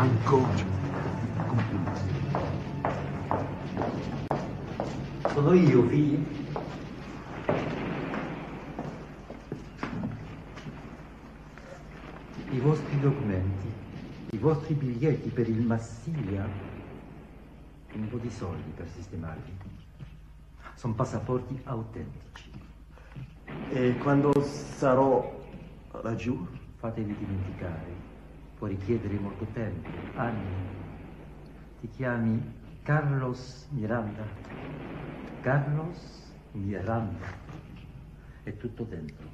ancora complici. Sono io, figli. I vostri documenti, i vostri biglietti per il Massilia, un po' di soldi per sistemarli. Sono passaporti autentici. E quando sarò laggiù? Fatevi dimenticare. Può richiedere molto tempo, anni. Ti chiami Carlos Miranda. Carlos Miranda. È tutto dentro.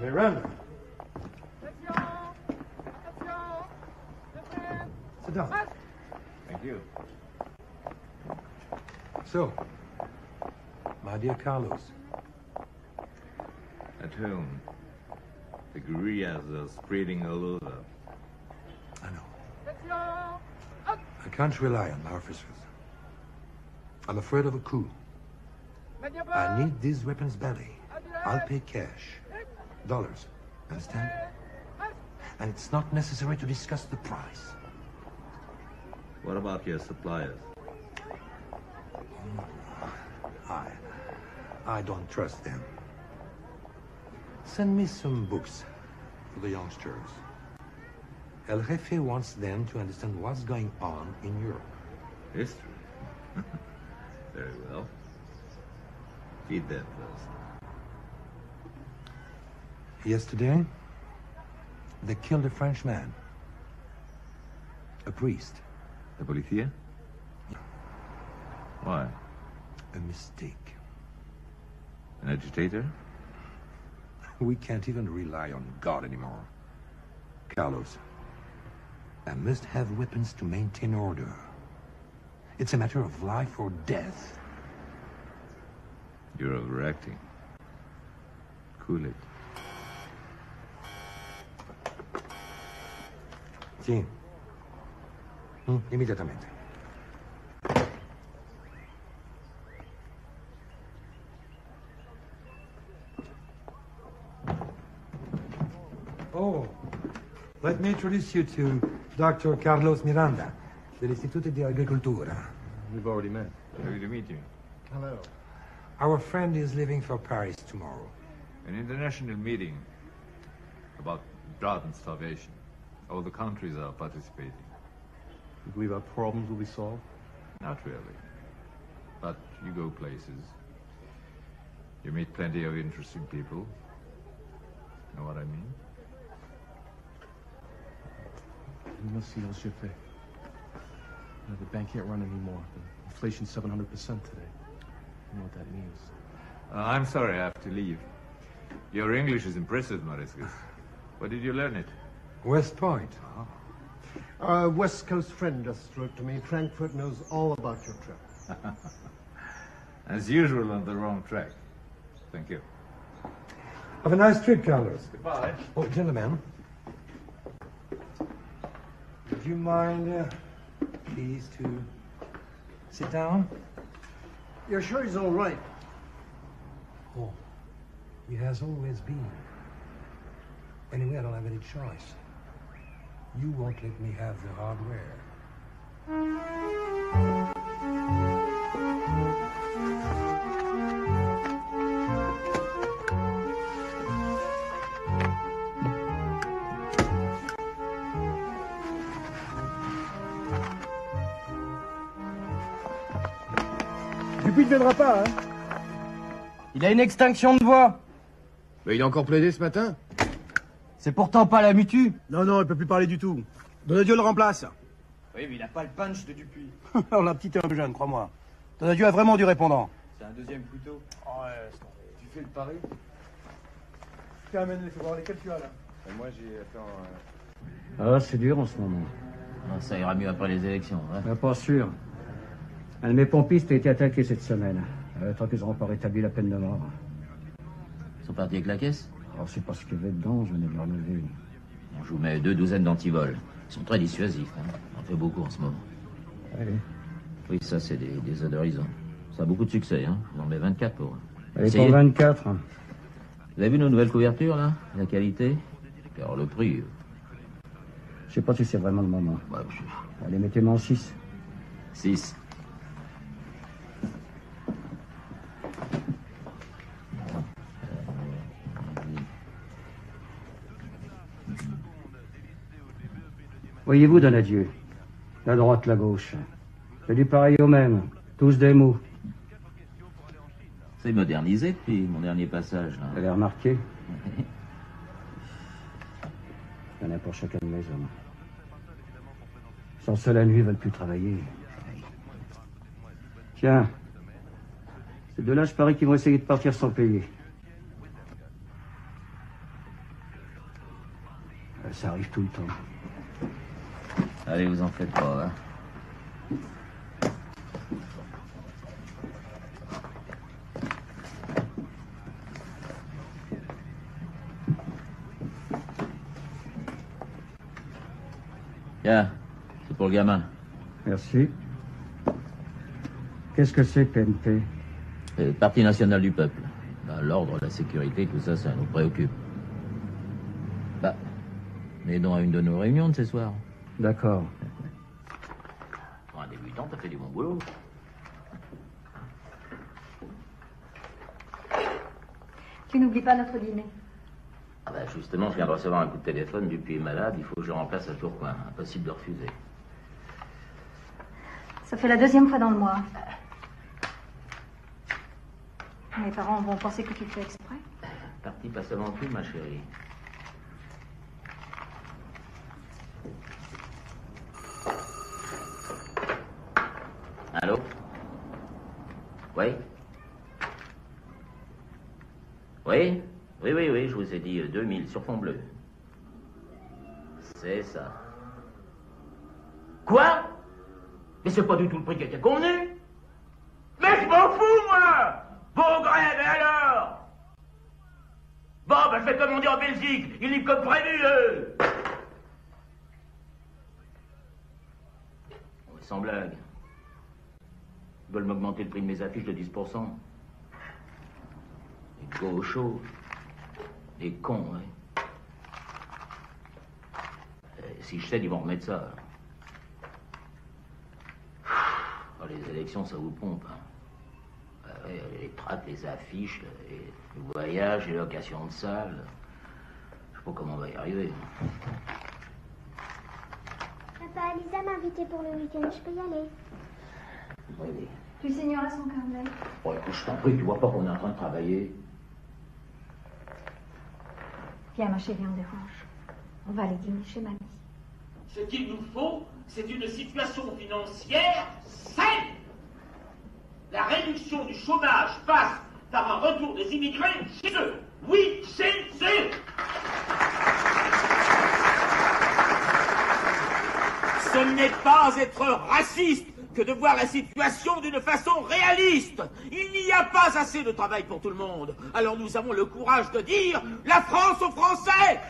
Miranda. Sit down. Thank you. So, my dear Carlos. At home, the guerrillas are spreading all over. I know. I can't rely on my officers. I'm afraid of a coup. I need these weapons badly. I'll pay cash. Dollars. Understand? And it's not necessary to discuss the price. What about your suppliers? I don't trust them. Send me some books for the youngsters. El Jefe wants them to understand what's going on in Europe. History? Very well. Feed them first. Yesterday, they killed a Frenchman. A priest. The policia? Why? A mistake. An agitator? We can't even rely on God anymore. Carlos, I must have weapons to maintain order. It's a matter of life or death. You're overacting. Cool it. Sì. Immediatamente. Oh, let me introduce you to Dr. Carlos Miranda, dell'Istituto di Agricoltura. We've already met. Happy to meet you. Hello. Our friend is leaving for Paris tomorrow. An international meeting about drought and starvation. All the countries are participating. You believe our problems will be solved? Not really. But you go places. You meet plenty of interesting people. Know what I mean? You must see El Jefe. The bank can't run anymore. The inflation's 700% today. You know what that means. I'm sorry I have to leave. Your English is impressive, Mariscus. Where did you learn it? West Point. Our West Coast friend just wrote to me. Frankfurt knows all about your trip. As usual, on the wrong track. Thank you. Have a nice trip, Carlos. Goodbye. Oh, gentlemen. Would you mind, please, to sit down? You're sure he's all right? Oh, he has always been. Anyway, I don't have any choice. You won't let me have the hardware. Dupuis ne viendra pas, hein? Il a une extinction de voix. Mais il a encore plaidé ce matin. C'est pourtant pas la mutu. Non, non, il peut plus parler du tout. Donadieu le remplace. Oui, mais il a pas le punch de Dupuis. Alors la petite est un peu jeune, crois-moi. Donadieu a vraiment du répondant. C'est un deuxième couteau. Ouais, Tu fais le pari? tiens, amène-les, faut voir lesquels tu as là. Et moi, j'ai affaire Ah, c'est dur en ce moment. Ah, ça ira mieux après les élections. Hein. Pas sûr. Un de mes pompistes a été attaqué cette semaine. Tant qu'ils n'auront pas rétabli la peine de mort. Ils sont partis avec la caisse? Alors, c'est parce qu'il y avait dedans, je venais de le relever. Je vous mets 2 douzaines d'antivols. Ils sont très dissuasifs. Hein. On en fait beaucoup en ce moment. Allez. Oui, ça, c'est des odorisants. Ça a beaucoup de succès. Hein. J'en mets 24 pour eux. Allez, pour 24. Vous avez vu nos nouvelles couvertures, là? La qualité? Alors, le prix... Je sais pas si c'est vraiment le moment. Ouais, Allez, mettez-moi en 6. 6. Voyez-vous, Donadieu, la droite, la gauche. C'est du pareil au même. Tous des mots. C'est modernisé depuis mon dernier passage, là. Vous avez remarqué? Il y en a pour chacun de mes hommes. Sans cela, la nuit, ils veulent plus travailler. Tiens. Ces deux-là, je parie qu'ils vont essayer de partir sans payer. Ça arrive tout le temps. Allez, vous en faites pas, hein. Tiens, c'est pour le gamin. Merci. Qu'est-ce que c'est, PNP? Parti national du peuple. Bah, l'ordre, la sécurité, tout ça, ça nous préoccupe. Bah, mais donc à une de nos réunions de ce soir. D'accord. Pour un débutant, t'as fait du bon boulot. Tu n'oublies pas notre dîner. Ah bah justement, je viens de recevoir un coup de téléphone, Dupuis est malade, il faut que je remplace à Tourcoing. Impossible de refuser. Ça fait la 2e fois dans le mois. Mes parents vont penser que tu fais exprès. Parti passe avant tout, ma chérie. Allô? Oui? Oui? Oui, je vous ai dit 2000 sur fond bleu. C'est ça. Quoi? Mais c'est pas du tout le prix qui était convenu. Mais je m'en fous, moi! Bon grève, et alors? Bon, ben je vais commander en Belgique. Ils livrent comme prévu, eux. Sans blague. Ils veulent m'augmenter le prix de mes affiches de 10%. Les gauchos. Les cons, hein. Si je cède, ils vont remettre ça. Oh, les élections, ça vous pompe, hein. Les tracts, les affiches, les voyages, les locations de salles. Je sais pas comment on va y arriver. Papa, Lisa m'a invité pour le week-end, je peux y aller. Oui. Tu signeras son carnet. Bon, écoute, je t'en prie, tu vois pas qu'on est en train de travailler. Viens, ma chérie, on dérange. On va aller dîner chez mamie. Ce qu'il nous faut, c'est une situation financière saine. La réduction du chômage passe par un retour des immigrés chez eux. Oui, chez eux. Ce n'est pas être raciste que de voir la situation d'une façon réaliste. Il n'y a pas assez de travail pour tout le monde. Alors nous avons le courage de dire la France aux Français.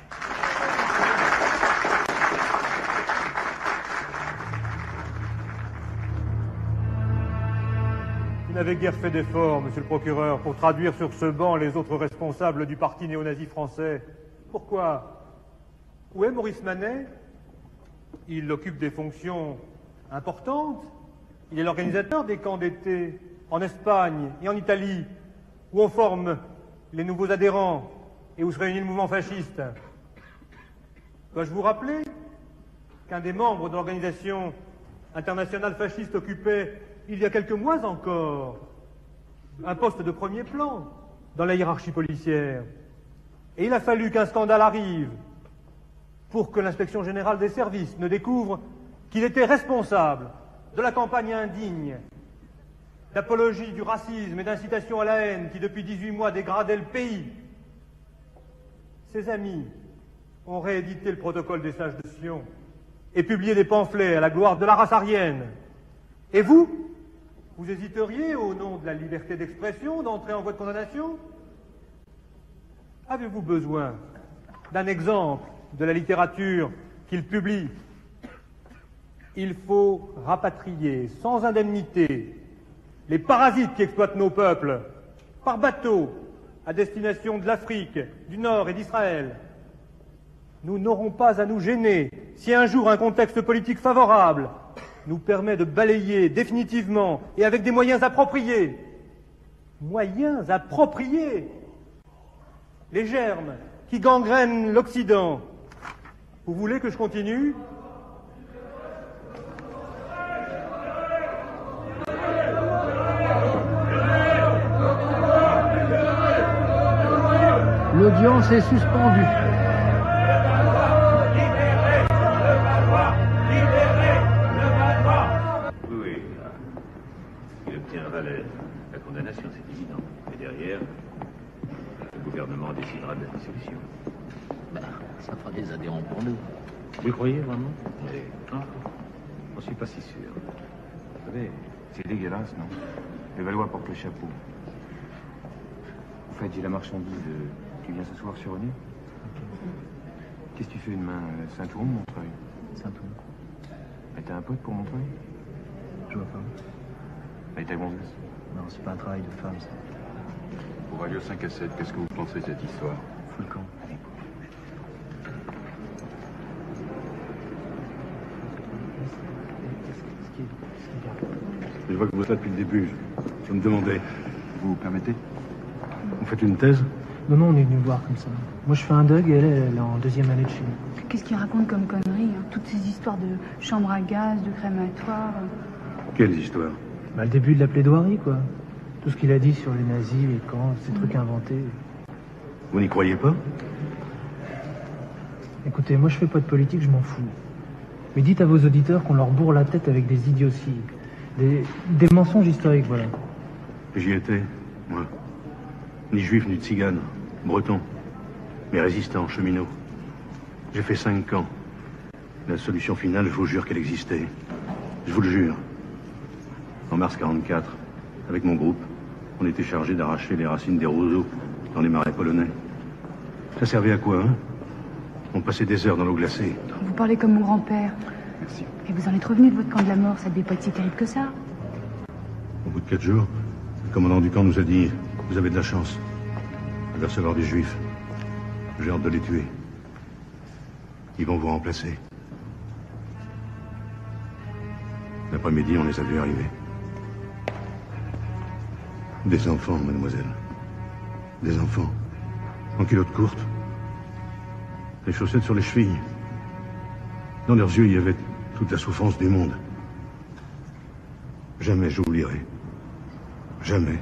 Vous n'avez guère fait d'efforts, monsieur le procureur, pour traduire sur ce banc les autres responsables du parti néo-nazi français. Pourquoi? Où est Maurice Manet? Il occupe des fonctions importantes. Il est l'organisateur des camps d'été en Espagne et en Italie, où on forme les nouveaux adhérents et où se réunit le mouvement fasciste. Dois-je vous rappeler qu'un des membres de l'organisation internationale fasciste occupait, il y a quelques mois encore, un poste de premier plan dans la hiérarchie policière. Et il a fallu qu'un scandale arrive pour que l'inspection générale des services ne découvre qu'il était responsable de la campagne indigne, d'apologie du racisme et d'incitation à la haine qui depuis 18 mois dégradait le pays. Ses amis ont réédité le protocole des sages de Sion et publié des pamphlets à la gloire de la race aryenne. Et vous hésiteriez, au nom de la liberté d'expression, d'entrer en voie de condamnation? Avez-vous besoin d'un exemple de la littérature qu'il publie? Il faut rapatrier sans indemnité les parasites qui exploitent nos peuples par bateau à destination de l'Afrique, du Nord et d'Israël. Nous n'aurons pas à nous gêner si un jour un contexte politique favorable nous permet de balayer définitivement et avec des moyens appropriés. Moyens appropriés. Les germes qui gangrènent l'Occident. Vous voulez que je continue? L'audience est suspendue. Oui, il obtiendra la condamnation, c'est évident. Et derrière, le gouvernement décidera de la dissolution. Ben, ça fera des adhérents pour nous. Vous croyez vraiment? Oui. Ah, j'en suis pas si sûr. Vous savez, c'est dégueulasse, non? Les Valois portent le chapeau. Au fait, j'ai la marchandise. Tu viens ce soir sur René? Qu'est-ce que tu fais demain? Saint-Ouen ou Montreuil? Saint-Ouen. Et t'as un pote pour Montreuil? Je vois pas. Et ta gonzesse? Non, c'est pas un travail de femme, ça. Pour Radio 5 à 7, qu'est-ce que vous pensez de cette histoire? Fous le camp. Je vois que vous êtes là depuis le début. Je me demandais. Vous permettez? Vous faites une thèse? Non, on est venu voir comme ça. Moi, je fais un DUG et elle est en 2e année de chimie. Qu'est-ce qu'il raconte comme conneries, hein? Toutes ces histoires de chambre à gaz, de crématoire. Quelles histoires? Bah, le début de la plaidoirie, quoi. Tout ce qu'il a dit sur les nazis, les camps, ces trucs inventés. Vous n'y croyez pas? Écoutez, moi, je fais pas de politique, je m'en fous. Mais dites à vos auditeurs qu'on leur bourre la tête avec des idioties. Des mensonges historiques, voilà. J'y étais, moi. Ni juif, ni tzigane. Breton. Mais résistant, cheminot. J'ai fait 5 camps. La solution finale, je vous jure qu'elle existait. Je vous le jure. En mars 44, avec mon groupe, on était chargé d'arracher les racines des roseaux dans les marais polonais. Ça servait à quoi, hein? On passait des heures dans l'eau glacée. Vous parlez comme mon grand-père. Merci. Et vous en êtes revenu de votre camp de la mort, ça devait pas être si terrible que ça. Au bout de 4 jours, le commandant du camp nous a dit « Vous avez de la chance. Il va recevoir des juifs. J'ai hâte de les tuer. Ils vont vous remplacer. » L'après-midi, on les a vus arriver. Des enfants, mademoiselle. Des enfants. En culottes courtes. Les chaussettes sur les chevilles. Dans leurs yeux, il y avait toute la souffrance du monde. Jamais j'oublierai. Jamais.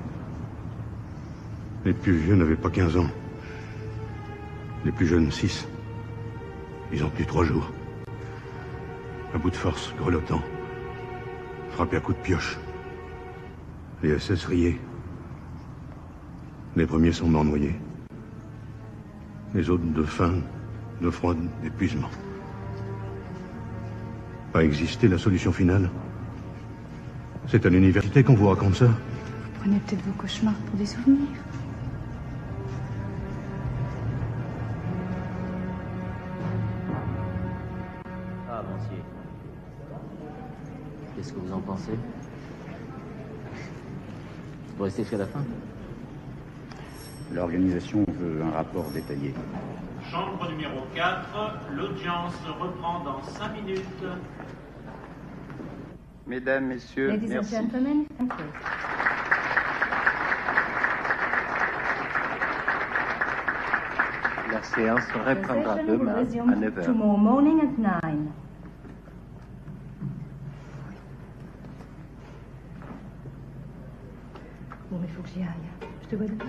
Les plus vieux n'avaient pas 15 ans. Les plus jeunes, 6. Ils ont tenu 3 jours. À bout de force, grelottant. Frappés à coups de pioche. Les SS riaient. Les premiers sont morts noyés. Les autres de faim, de froid, d'épuisement. Pas exister la solution finale. C'est à l'université qu'on vous raconte ça. Vous prenez peut-être vos cauchemars pour des souvenirs. Ah, Monsieur. Qu'est-ce que vous en pensez? Vous restez jusqu'à la fin? L'organisation veut un rapport détaillé. Chambre numéro 4, l'audience reprend dans 5 minutes. Mesdames, Messieurs, Ladies merci. and gentlemen, thank you. La séance reprendra The session will demain à resume 9h. tomorrow morning at 9. Bon, mais il faut que j'y aille. Je te vois demain.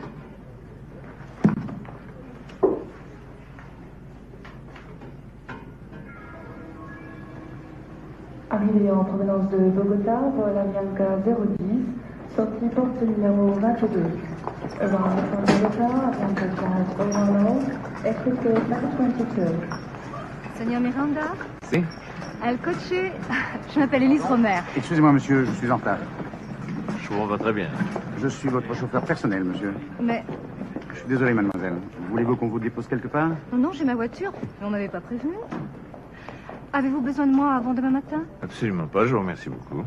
Arrivée en provenance de Bogota, vol Avianca 010, sortie porte numéro 22. Arrivant from Bogota, Avianca class 010, exit gate number 22. Señor Miranda, Si. El Coche, je m'appelle Élise Romer. Excusez-moi, monsieur, je suis en retard. Je vous va très bien. Je suis votre chauffeur personnel, monsieur. Mais Je suis désolé, mademoiselle. Voulez-vous qu'on vous dépose quelque part? non, j'ai ma voiture, mais on m'avait pas prévenu. Avez-vous besoin de moi avant demain matin? Absolument pas, je vous remercie beaucoup.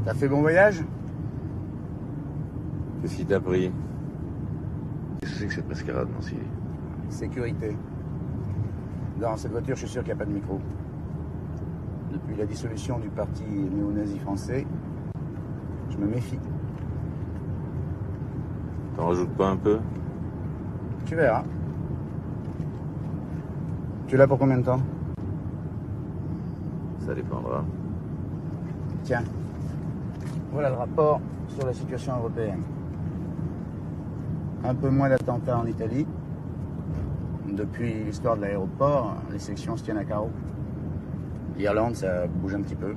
T'as fait bon voyage? Qu'est-ce qui t'a pris? Qu'est-ce que c'est que cette mascarade, Nancy? Sécurité. Dans cette voiture, je suis sûr qu'il n'y a pas de micro. Depuis la dissolution du parti néo-nazi français, je me méfie. T'en rajoutes pas un peu? Tu verras. Tu es là pour combien de temps? Ça dépendra. Tiens, voilà le rapport sur la situation européenne. Un peu moins d'attentats en Italie. Depuis l'histoire de l'aéroport, les sections se tiennent à carreau. L'Irlande, ça bouge un petit peu.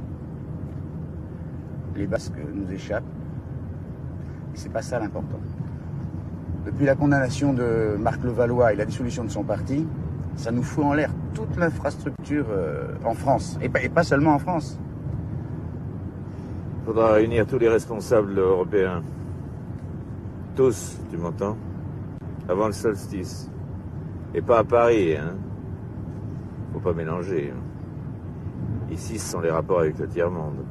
Les Basques nous échappent. Et c'est pas ça l'important. Depuis la condamnation de Marc Levallois et la dissolution de son parti, ça nous fout en l'air toute l'infrastructure en France. Et pas seulement en France. Faudra réunir tous les responsables européens. Tous, tu m'entends? Avant le solstice. Et pas à Paris, hein. Faut pas mélanger. Ici, ce sont les rapports avec le tiers-monde.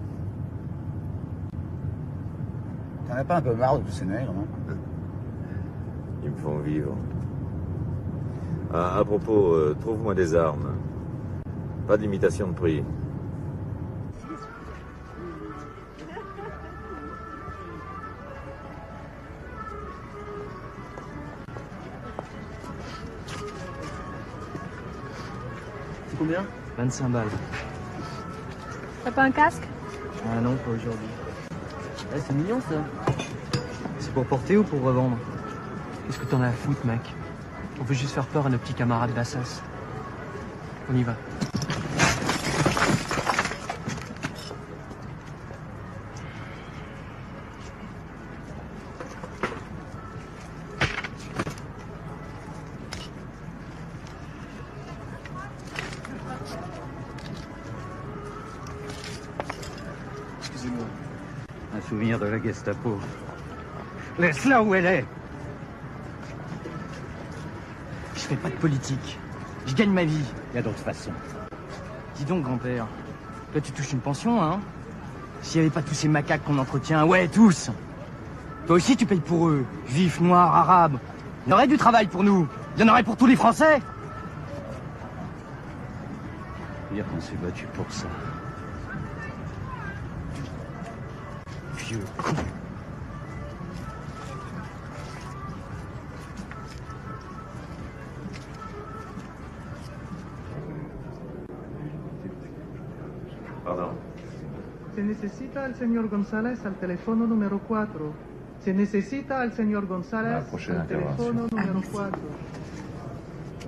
T'en as pas un peu marre de tous ces nègres, hein? Ils me font vivre. À propos, trouve-moi des armes. Pas de limitation de prix. C'est combien? 25 balles. T'as pas un casque? Ah non, pas aujourd'hui. Eh, c'est mignon ça. C'est pour porter ou pour revendre? Qu'est-ce que t'en as à foutre, mec? On veut juste faire peur à nos petits camarades d'Assas. On y va. Excusez-moi. Un souvenir de la Gestapo. Laisse-la où elle est. Je fais pas de politique. Je gagne ma vie. Il y a d'autres façons. Dis donc, grand-père. Toi, tu touches une pension, hein? S'il n'y avait pas tous ces macaques qu'on entretient, ouais, tous. Toi aussi, tu payes pour eux. Juifs, noirs, arabes. Il y aurait du travail pour nous. Il y en aurait pour tous les Français. Dire qu'on s'est battu pour ça. Vieux con. Pardon. Se necesita al señor González al teléfono número 4. Se necesita al señor González La prochaine al teléfono intervention. número 4.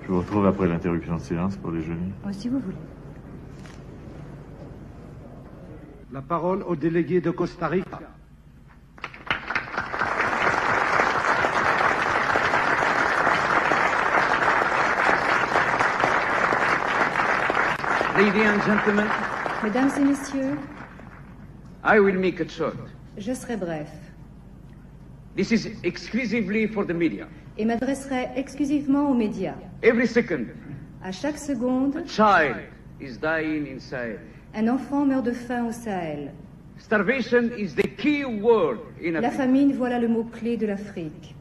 Je vous retrouve après l'interruption de séance pour déjeuner. Si vous voulez. La parole au délégué de Costa Rica. Ladies and gentlemen, Mesdames et messieurs, I will make it short. je serai bref This is exclusively for the media. et m'adresserai exclusivement aux médias. Every second, À chaque seconde, a child is dying in Sahel. un enfant meurt de faim au Sahel. Starvation is the key word in La Africa. famine, voilà le mot-clé de l'Afrique.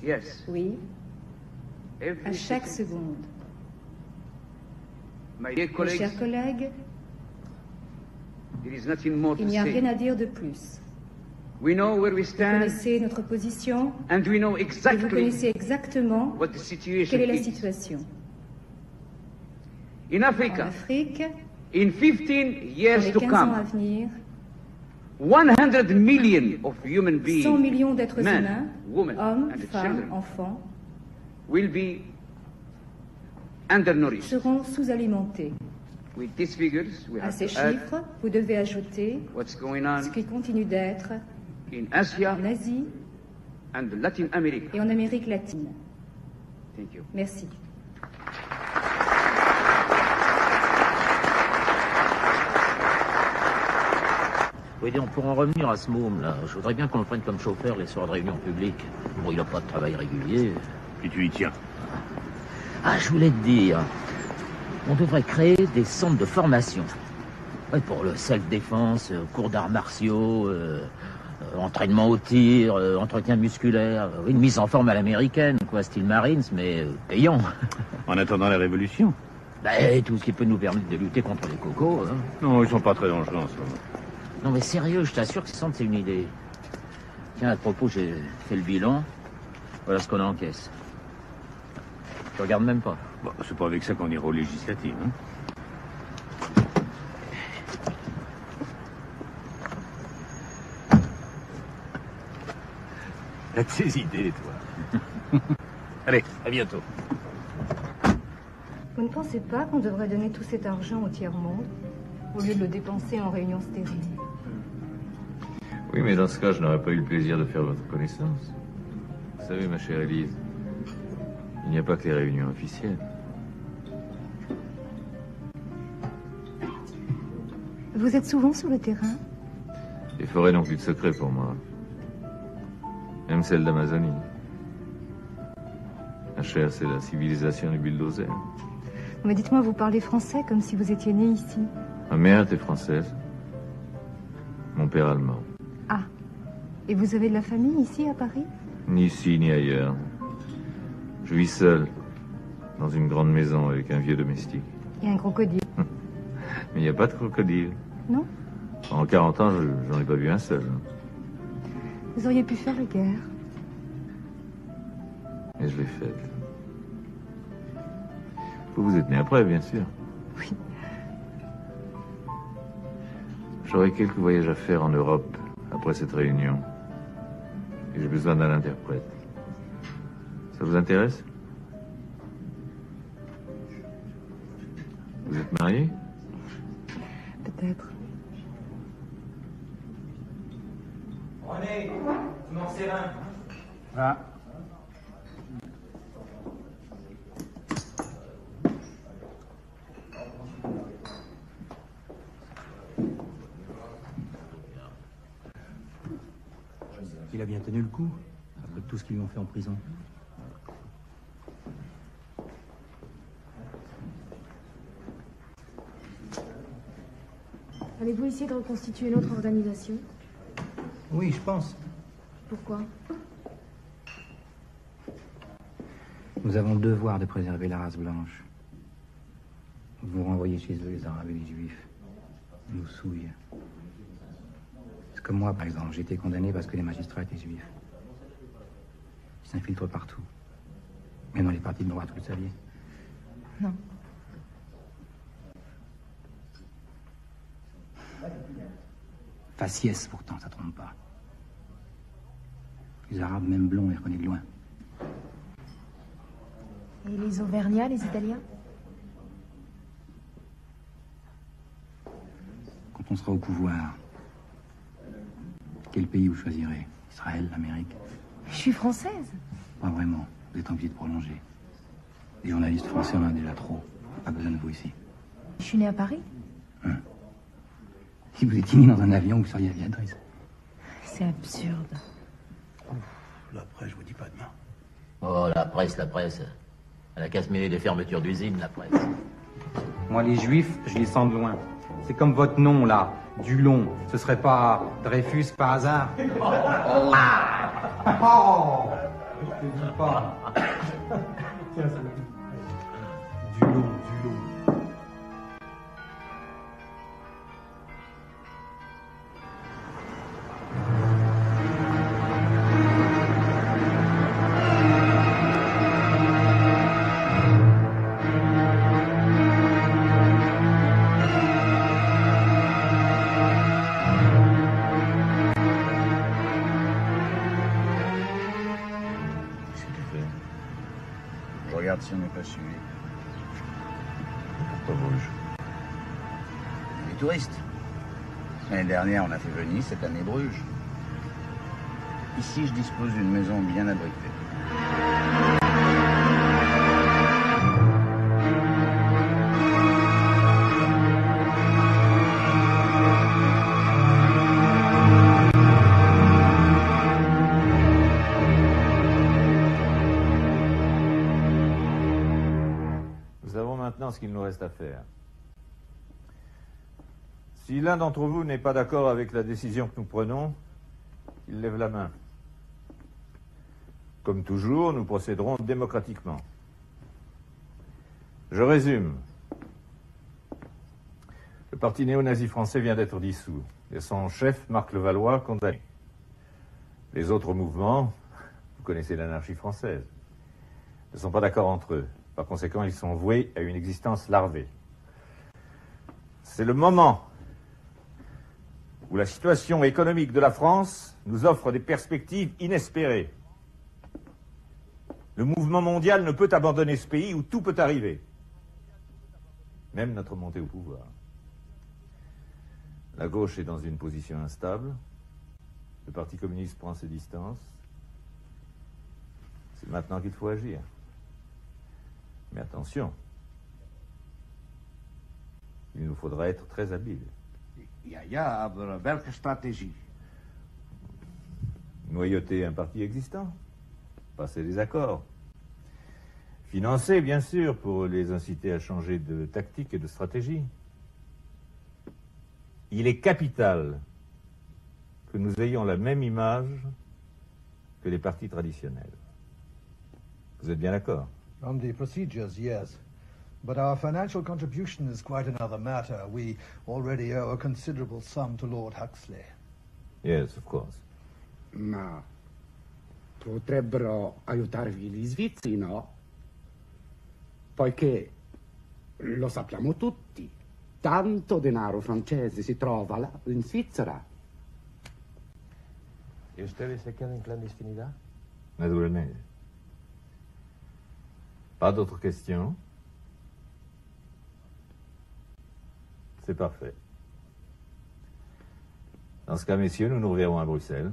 Yes. Oui, Every à chaque second. seconde. My dear Mes colleagues, chers collègues, there is nothing more to il n'y a say. rien à dire de plus. We know where we Vous stand, connaissez notre position and we know et vous exactly connaissez exactement what the situation quelle est la is. situation. In En Africa, Afrique, In 15 years to Dans les 15 ans à come, venir, 100 million of human 100 millions beings, d'êtres men, humains, women, hommes, and femmes, children, enfants, will be undernourished. seront sous-alimentés. With these figures, we À have ces to add chiffres, vous devez ajouter what's going on ce qui continue d'être in Asia en Asie and Latin America. et en Amérique latine. Thank you. Merci. Oui, donc pour en revenir à ce môme, là, je voudrais bien qu'on le prenne comme chauffeur les soirs de réunion publique. Bon, il n'a pas de travail régulier. Et tu y tiens. Ah, je voulais te dire, on devrait créer des centres de formation. Ouais, pour le self-défense, cours d'arts martiaux, entraînement au tir, entretien musculaire, une mise en forme à l'américaine, quoi, style Marines, mais payant. En attendant la révolution. Bah, tout ce qui peut nous permettre de lutter contre les cocos. Hein. Non, ils sont pas très dangereux en ce moment. Non mais sérieux, je t'assure que c'est une idée. Tiens, à propos, j'ai fait le bilan. Voilà ce qu'on a en caisse. Tu regardes même pas. Bon, c'est pas avec ça qu'on ira aux législatives, hein. T'as de ces idées, toi. Allez, à bientôt. Vous ne pensez pas qu'on devrait donner tout cet argent au tiers-monde au lieu de le dépenser en réunions stériles? Oui, mais dans ce cas, je n'aurais pas eu le plaisir de faire votre connaissance. Vous savez, ma chère Élise, il n'y a pas que les réunions officielles. Vous êtes souvent sur le terrain? Les forêts n'ont plus de secret pour moi. Même celle d'Amazonie. Ma chère, c'est la civilisation du bulldozer. Mais dites-moi, vous parlez français comme si vous étiez né ici. Ma mère était française. Mon père allemand. Ah. Et vous avez de la famille ici, à Paris? Ni ici, ni ailleurs. Je vis seul, dans une grande maison avec un vieux domestique. Il y a un crocodile. Mais il n'y a pas de crocodile. Non? En 40 ans, j'en ai pas vu un seul. Vous auriez pu faire la guerre. Et je l'ai faite. Vous êtes né après, bien sûr. Oui. J'aurai quelques voyages à faire en Europe après cette réunion. Et j'ai besoin d'un interprète. Ça vous intéresse? Vous êtes marié? Peut-être. René, tu m'en sers un. Ah. Il a bien tenu le coup, après tout ce qu'ils lui ont fait en prison. Allez-vous essayer de reconstituer notre organisation? Oui, je pense. Pourquoi? Nous avons le devoir de préserver la race blanche. Vous renvoyez chez eux les Arabes et les Juifs. Ils nous souillent. C'est comme moi, par exemple. J'ai été condamné parce que les magistrats étaient juifs. Ils s'infiltrent partout. Même dans les partis de droite, vous le saviez? Non. Faciès, pourtant, ça trompe pas. Les Arabes, même blonds, les reconnaissent de loin. Et les Auvergnats, les Italiens? Quand on sera au pouvoir, quel pays vous choisirez? Israël, l'Amérique? Je suis française. Pas vraiment. Vous êtes obligé de prolonger. Les journalistes français en ont déjà trop. Pas besoin de vous ici. Je suis née à Paris. Si vous étiez né dans un avion, vous seriez aviatrice. C'est absurde. La presse, je vous dis pas demain. Oh, la presse. Elle a qu'à se mêler des fermetures d'usines, la presse. Moi, les juifs, je les sens de loin. C'est comme votre nom, là, Dulon. Ce serait pas Dreyfus par hasard? Oh, je te dis pas. Tiens, ça Dulon. Je regarde si on n'est pas suivi. Pourquoi Bruges? Les touristes. L'année dernière, on a fait Venise, cette année Bruges. Ici, je dispose d'une maison bien abritée. Nous savons maintenant ce qu'il nous reste à faire. Si l'un d'entre vous n'est pas d'accord avec la décision que nous prenons, il lève la main. Comme toujours, nous procéderons démocratiquement. Je résume. Le parti néo-nazi français vient d'être dissous et son chef, Marc Levallois, condamné. Les autres mouvements, vous connaissez l'anarchie française, ne sont pas d'accord entre eux. Par conséquent, ils sont voués à une existence larvée. C'est le moment où la situation économique de la France nous offre des perspectives inespérées. Le mouvement mondial ne peut abandonner ce pays où tout peut arriver, même notre montée au pouvoir. La gauche est dans une position instable. Le Parti communiste prend ses distances. C'est maintenant qu'il faut agir. Mais attention, il nous faudra être très habiles. Ja, aber welke stratégie? Noyauter un parti existant, passer des accords. Financer, bien sûr, pour les inciter à changer de tactique et de stratégie. Il est capital que nous ayons la même image que les partis traditionnels. Vous êtes bien d'accord? On the procedures, yes. But our financial contribution is quite another matter. We already owe a considerable sum to Lord Huxley. Yes, of course. Ma potrebbero aiutarvi gli svizzeri, no? Poiché, lo sappiamo tutti, tanto denaro francese si trova là, in Svizzera. ¿Y ustedes se quedan en clandestinidad? Naturalmente. Pas d'autres questions? C'est parfait. Dans ce cas, messieurs, nous nous reverrons à Bruxelles.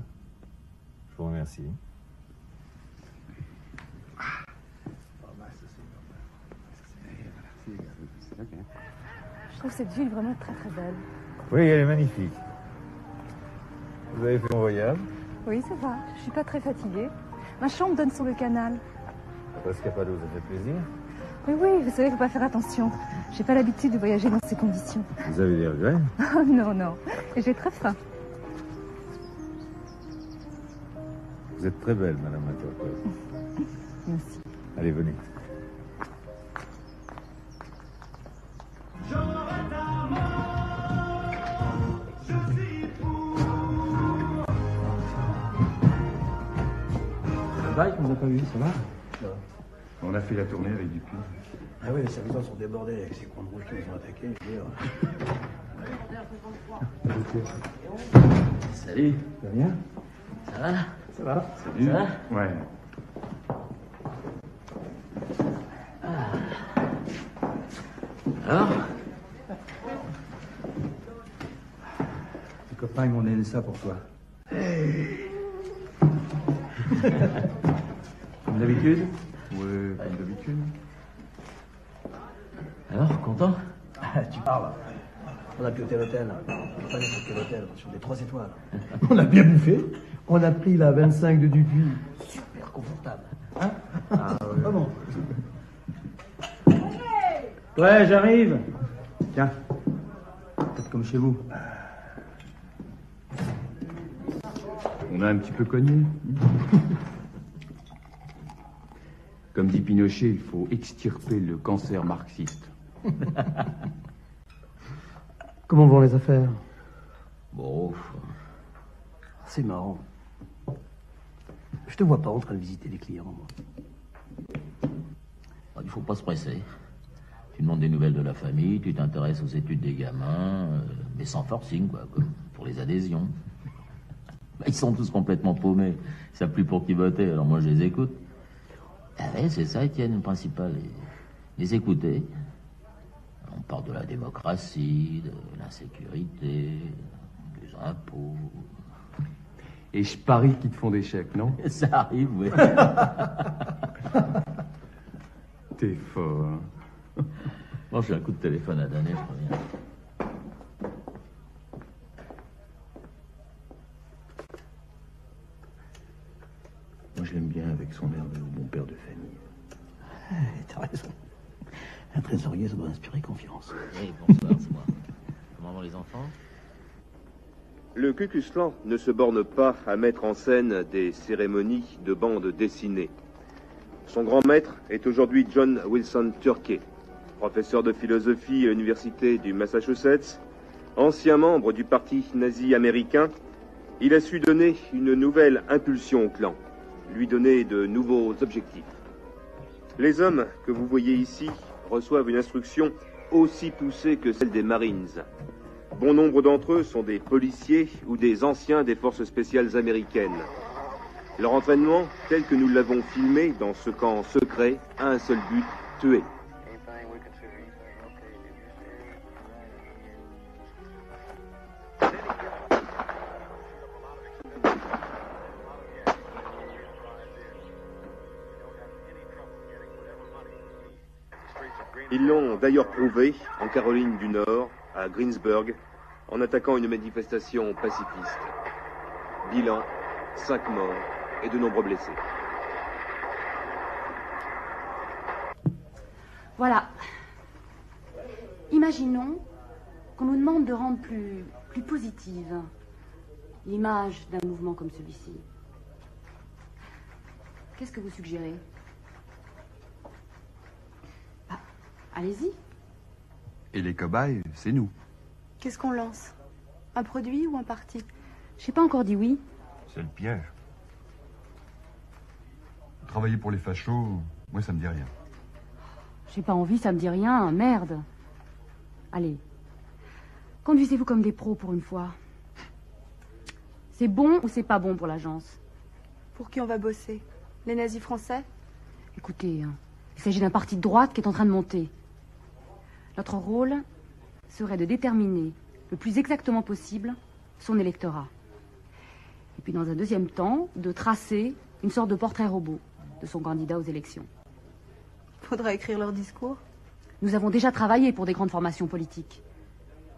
Je vous remercie. Je trouve cette ville vraiment très très belle. Oui, elle est magnifique. Vous avez fait mon voyage? Oui, ça va. Je suis pas très fatiguée. Ma chambre donne sur le canal. Parce qu'il n'y a pas d'eau, ça fait plaisir. Oui, oui, vous savez, il faut pas faire attention. J'ai pas l'habitude de voyager dans ces conditions. Vous avez des regrets? Oh non, non. Et j'ai très faim. Vous êtes très belle, Madame la Turquoise. Merci. Allez, venez. On nous a pas vu, ça va? On a fait la tournée avec Dupuis. Ah oui, les serviteurs sont débordés avec ces coins de rouge qui nous ont attaqués. Salut. Ça va bien? Ça va? Ça va? Salut. Ça va? Ouais. Alors? Les copains, ils m'ont donné ça pour toi. Comme d'habitude? Ouais, comme d'habitude. Alors, content? Tu parles. On a piloté l'hôtel. Je sais pas n'importe quel hôtel, sur des 3 étoiles. On a bien bouffé. On a pris la 25 de Dupuis. Super confortable. Hein? Ah bon. Ouais, j'arrive. Tiens. Peut-être comme chez vous. On a un petit peu cogné. Comme dit Pinochet, il faut extirper le cancer marxiste. Comment vont les affaires? Bon. C'est marrant. Je te vois pas en train de visiter les clients, moi. Il faut pas se presser. Tu demandes des nouvelles de la famille, tu t'intéresses aux études des gamins, mais sans forcing, quoi, comme pour les adhésions. Ils sont tous complètement paumés. Ils savent plus pour qui voter, alors moi je les écoute. Ah ouais, c'est ça, Étienne, le principal. Les écouter. On parle de la démocratie, de l'insécurité, des impôts. Et je parie qu'ils te font des chèques, non? Ça arrive, oui. T'es fort, hein? Bon, j'ai un coup de téléphone à donner, je reviens. Moi, je l'aime bien avec son air de bon père de famille. T'as raison. Un trésorier, ça doit inspirer confiance. Oui, bonsoir, c'est moi. Comment vont les enfants? Le Ku Klux Klan ne se borne pas à mettre en scène des cérémonies de bande dessinée. Son grand maître est aujourd'hui John Wilson Turkey, professeur de philosophie à l'université du Massachusetts, ancien membre du parti nazi américain. Il a su donner une nouvelle impulsion au clan, lui donner de nouveaux objectifs. Les hommes que vous voyez ici reçoivent une instruction aussi poussée que celle des Marines. Bon nombre d'entre eux sont des policiers ou des anciens des forces spéciales américaines. Leur entraînement, tel que nous l'avons filmé dans ce camp secret, a un seul but, tuer. Ils l'ont d'ailleurs prouvé en Caroline du Nord, à Greensburg, en attaquant une manifestation pacifiste. Bilan, 5 morts et de nombreux blessés. Voilà. Imaginons qu'on nous demande de rendre plus positive l'image d'un mouvement comme celui-ci. Qu'est-ce que vous suggérez? Ah, allez-y. Et les cobayes, c'est nous. Qu'est-ce qu'on lance? Un produit ou un parti? J'ai pas encore dit oui. C'est le piège. Travailler pour les fachos, moi ça me dit rien. J'ai pas envie, ça me dit rien, merde. Allez, conduisez-vous comme des pros pour une fois. C'est bon ou c'est pas bon pour l'agence? Pour qui on va bosser? Les nazis français? Écoutez, hein, il s'agit d'un parti de droite qui est en train de monter. Notre rôle serait de déterminer le plus exactement possible son électorat. Et puis dans un deuxième temps, de tracer une sorte de portrait robot de son candidat aux élections. Faudra écrire leur discours. Nous avons déjà travaillé pour des grandes formations politiques.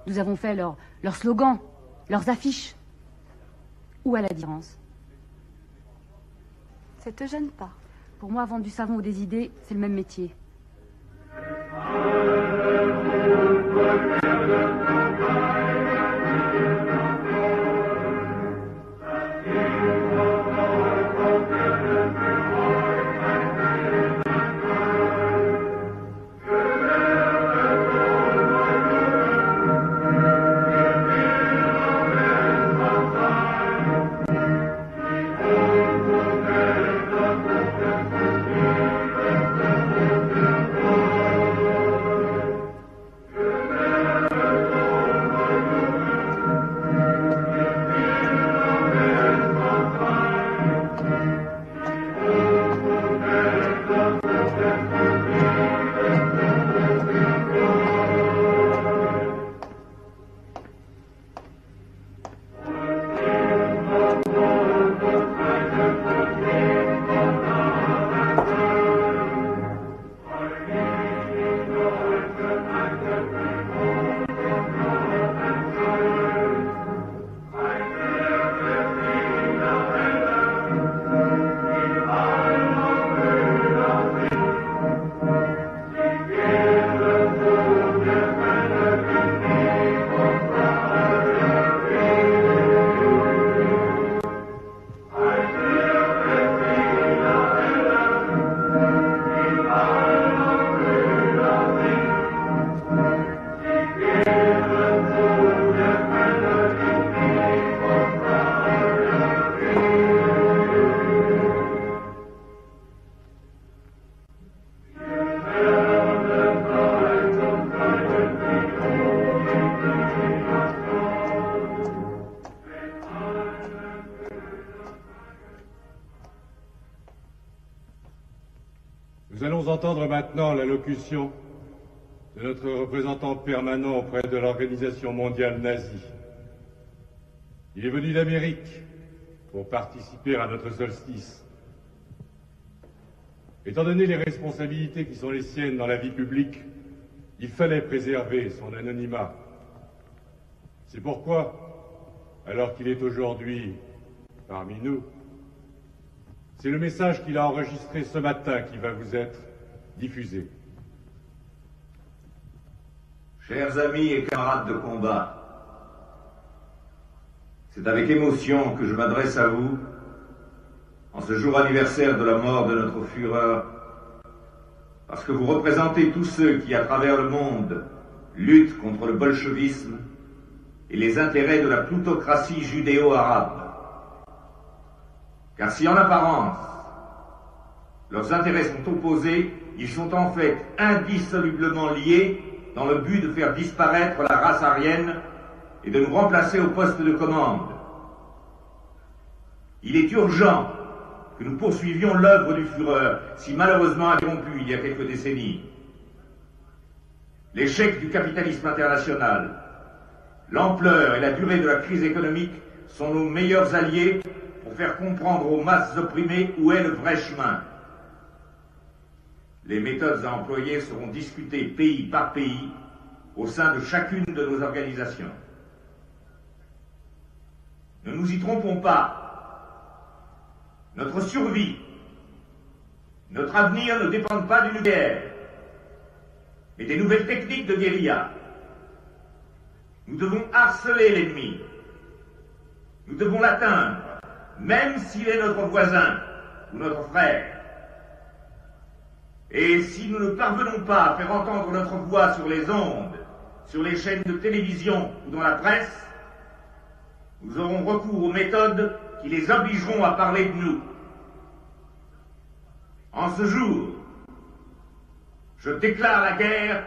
Nous avons fait leurs slogans, leurs affiches. Où est la différence? Ça te gêne pas? Pour moi, vendre du savon ou des idées, c'est le même métier. Nous allons entendre maintenant l'allocution de notre représentant permanent auprès de l'Organisation mondiale nazie. Il est venu d'Amérique pour participer à notre solstice. Étant donné les responsabilités qui sont les siennes dans la vie publique, il fallait préserver son anonymat. C'est pourquoi, alors qu'il est aujourd'hui parmi nous, c'est le message qu'il a enregistré ce matin qui va vous être diffusé. Chers amis et camarades de combat, c'est avec émotion que je m'adresse à vous en ce jour anniversaire de la mort de notre Führer, parce que vous représentez tous ceux qui, à travers le monde, luttent contre le bolchevisme et les intérêts de la plutocratie judéo-arabe. Car si en apparence, leurs intérêts sont opposés, ils sont en fait indissolublement liés dans le but de faire disparaître la race aryenne et de nous remplacer au poste de commande. Il est urgent que nous poursuivions l'œuvre du Führer, si malheureusement interrompue il y a quelques décennies. L'échec du capitalisme international, l'ampleur et la durée de la crise économique sont nos meilleurs alliés pour faire comprendre aux masses opprimées où est le vrai chemin. Les méthodes à employer seront discutées pays par pays au sein de chacune de nos organisations. Ne nous y trompons pas. Notre survie, notre avenir ne dépendent pas du nucléaire, mais des nouvelles techniques de guérilla. Nous devons harceler l'ennemi. Nous devons l'atteindre, même s'il est notre voisin ou notre frère. Et si nous ne parvenons pas à faire entendre notre voix sur les ondes, sur les chaînes de télévision ou dans la presse, nous aurons recours aux méthodes qui les obligeront à parler de nous. En ce jour, je déclare la guerre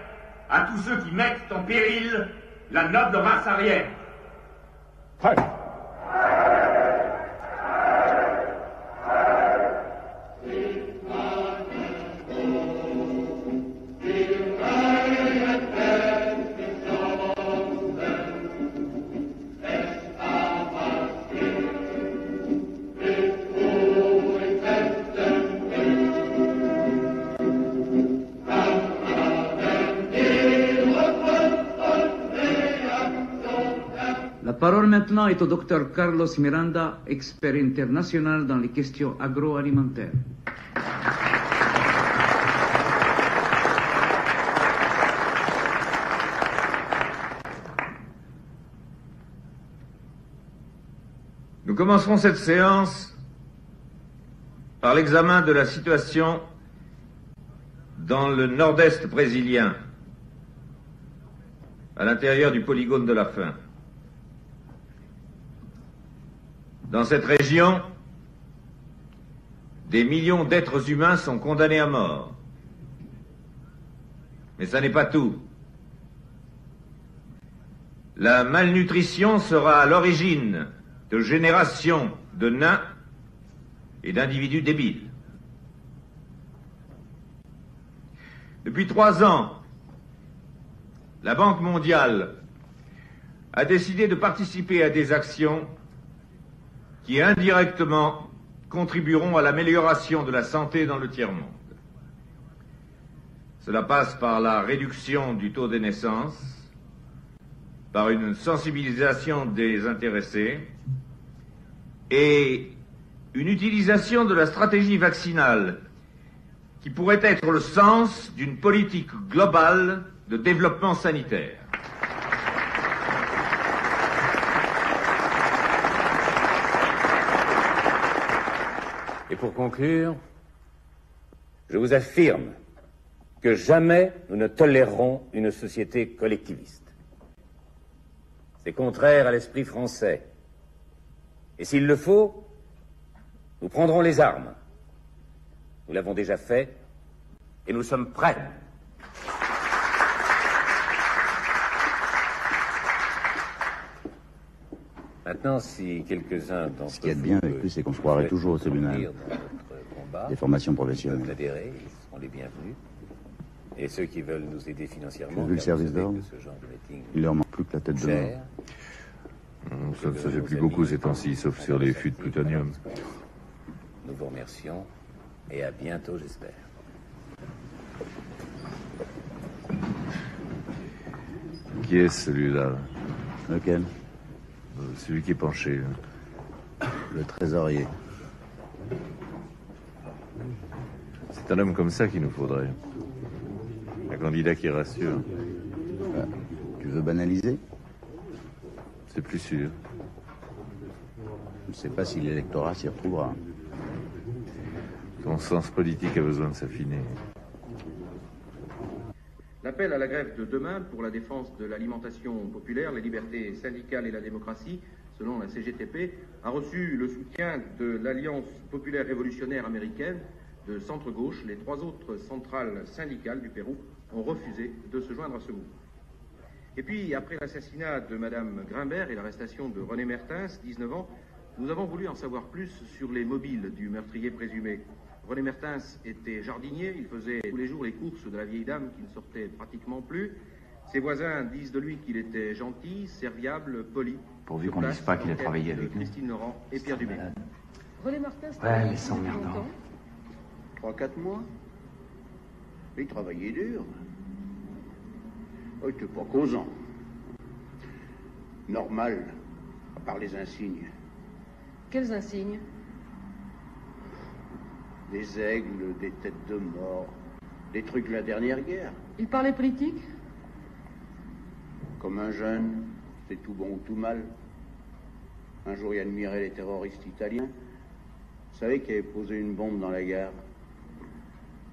à tous ceux qui mettent en péril la noble race aryenne. Prêt. La parole maintenant est au docteur Carlos Miranda, expert international dans les questions agroalimentaires. Nous commencerons cette séance par l'examen de la situation dans le nord-est brésilien, à l'intérieur du polygone de la faim. Dans cette région, des millions d'êtres humains sont condamnés à mort. Mais ça n'est pas tout. La malnutrition sera à l'origine de générations de nains et d'individus débiles. Depuis 3 ans, la Banque mondiale a décidé de participer à des actions qui indirectement contribueront à l'amélioration de la santé dans le tiers-monde. Cela passe par la réduction du taux des naissances, par une sensibilisation des intéressés et une utilisation de la stratégie vaccinale qui pourrait être le sens d'une politique globale de développement sanitaire. Et pour conclure, je vous affirme que jamais nous ne tolérerons une société collectiviste. C'est contraire à l'esprit français. Et s'il le faut, nous prendrons les armes. Nous l'avons déjà fait et nous sommes prêts. Maintenant, si quelques-uns d'entre Ce qu'il y a de bien avec lui, c'est qu'on se croirait toujours au tribunal. Des formations professionnelles. les bienvenus. Et ceux qui veulent nous aider financièrement... Vu le service d'ordre, il leur manque plus que la tête de mort. Ça ne se fait plus beaucoup ces temps-ci, sauf sur les fûts de plutonium. Nous vous remercions et à bientôt, j'espère. Qui est celui-là? Lequel? Celui qui est penché. Le trésorier. C'est un homme comme ça qu'il nous faudrait. Un candidat qui rassure. Tu veux banaliser? C'est plus sûr. Je ne sais pas si l'électorat s'y retrouvera. Ton sens politique a besoin de s'affiner. L'appel à la grève de demain pour la défense de l'alimentation populaire, les libertés syndicales et la démocratie, selon la CGTP, a reçu le soutien de l'Alliance populaire révolutionnaire américaine, de centre-gauche. Les 3 autres centrales syndicales du Pérou ont refusé de se joindre à ce mouvement. Et puis, après l'assassinat de Mme Grimbert et l'arrestation de René Mertens, 19 ans, nous avons voulu en savoir plus sur les mobiles du meurtrier présumé. René Mertens était jardinier, il faisait tous les jours les courses de la vieille dame qui ne sortait pratiquement plus. Ses voisins disent de lui qu'il était gentil, serviable, poli. Pourvu qu'on ne dise pas qu'il a travaillé avec nous. Christine Laurent et Pierre Dumais. René Mertens, ouais, mais c'est emmerdant. 3-4 mois. Il travaillait dur. Il n'était pas causant. Normal, à part les insignes. Quels insignes? Des aigles, des têtes de mort, des trucs de la dernière guerre. Il parlait politique? Comme un jeune, c'est tout bon ou tout mal. Un jour, il admirait les terroristes italiens. Vous savez qu'il avait posé une bombe dans la gare.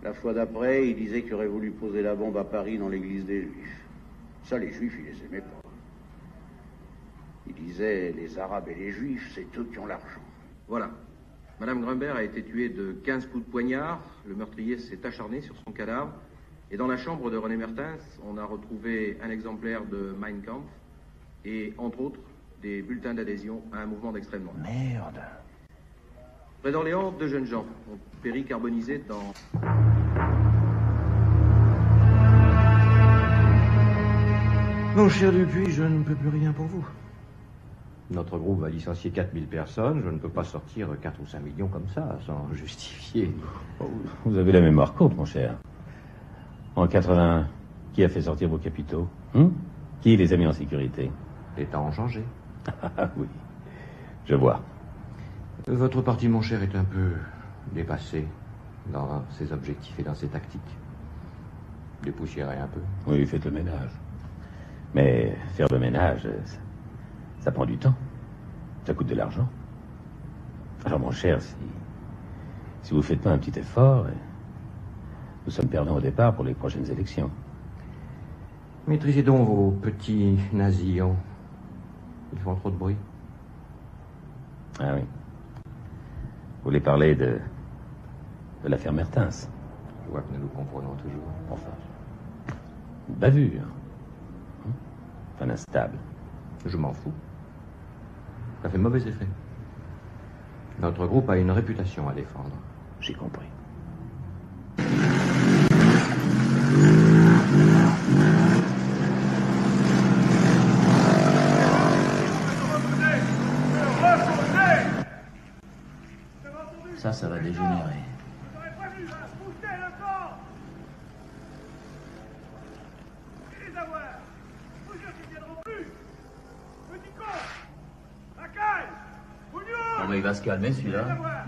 La fois d'après, il disait qu'il aurait voulu poser la bombe à Paris dans l'église des Juifs. Ça, les Juifs, ils les aimaient pas. Il disait, les Arabes et les Juifs, c'est eux qui ont l'argent. Voilà. Madame Grimbert a été tuée de 15 coups de poignard. Le meurtrier s'est acharné sur son cadavre. Et dans la chambre de René Mertens, on a retrouvé un exemplaire de Mein Kampf et, entre autres, des bulletins d'adhésion à un mouvement d'extrême droite. Merde. Près d'Orléans, 2 jeunes gens ont péri carbonisés dans... Mon cher Dupuis, je ne peux plus rien pour vous. Notre groupe va licencier 4000 personnes. Je ne peux pas sortir 4 ou 5 millions comme ça, sans justifier. Vous avez la mémoire courte, mon cher. En 80, qui a fait sortir vos capitaux? Qui les a mis en sécurité? Les temps ont changé. Ah oui, je vois. Votre parti, mon cher, est un peu dépassé dans ses objectifs et dans ses tactiques. Dépoussiérez un peu. Oui, faites le ménage. Mais faire le ménage, ça prend du temps. Ça coûte de l'argent. Alors, mon cher, si vous ne faites pas un petit effort, nous sommes perdants au départ pour les prochaines élections. Maîtrisez donc vos petits nasillons. Ils font trop de bruit. Ah oui. Vous voulez parler de l'affaire Mertens? Je vois que nous nous comprenons toujours. Enfin, une bavure. Enfin, instable. Je m'en fous. Ça fait mauvais effet. Notre groupe a une réputation à défendre. J'ai compris. Ça va dégénérer. Bon, mais il va se calmer, celui-là.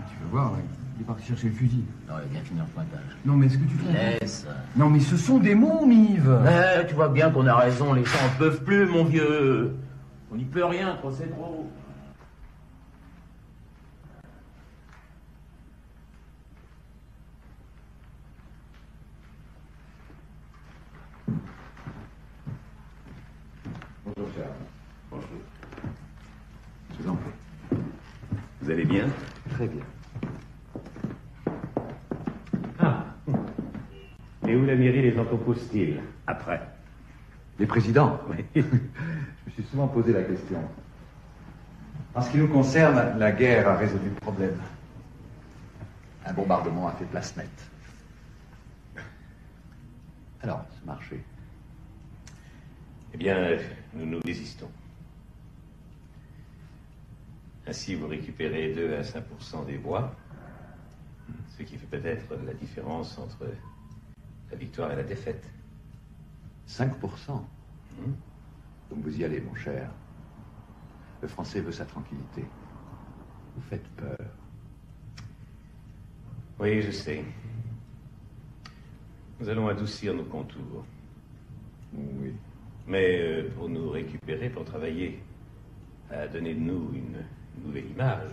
Tu veux voir, ouais. Il est parti chercher le fusil. Non, il va bien finir le pointage. Non, mais est-ce que tu fais... Laisse. Non, mais ce sont des mômes, Yves. Tu vois bien qu'on a raison, les gens en peuvent plus, mon vieux. On n'y peut rien, trop c'est trop. Bonjour, cher. Bonjour. Je vous en prie. Vous allez bien? Très bien. Ah. Et où la mairie les entrepose-t-il après? Les présidents? Oui. Je me suis souvent posé la question. En ce qui nous concerne, la guerre a résolu le problème. Un bombardement a fait place nette. Alors, ce marché. Eh bien, nous désistons. Ainsi, vous récupérez 2 à 5% des voix, ce qui fait peut-être la différence entre la victoire et la défaite. 5%. Donc vous y allez, mon cher. Le Français veut sa tranquillité. Vous faites peur. Oui, je sais. Nous allons adoucir nos contours. Oui. Mais pour nous récupérer, pour travailler à donner de nous une nouvelle image,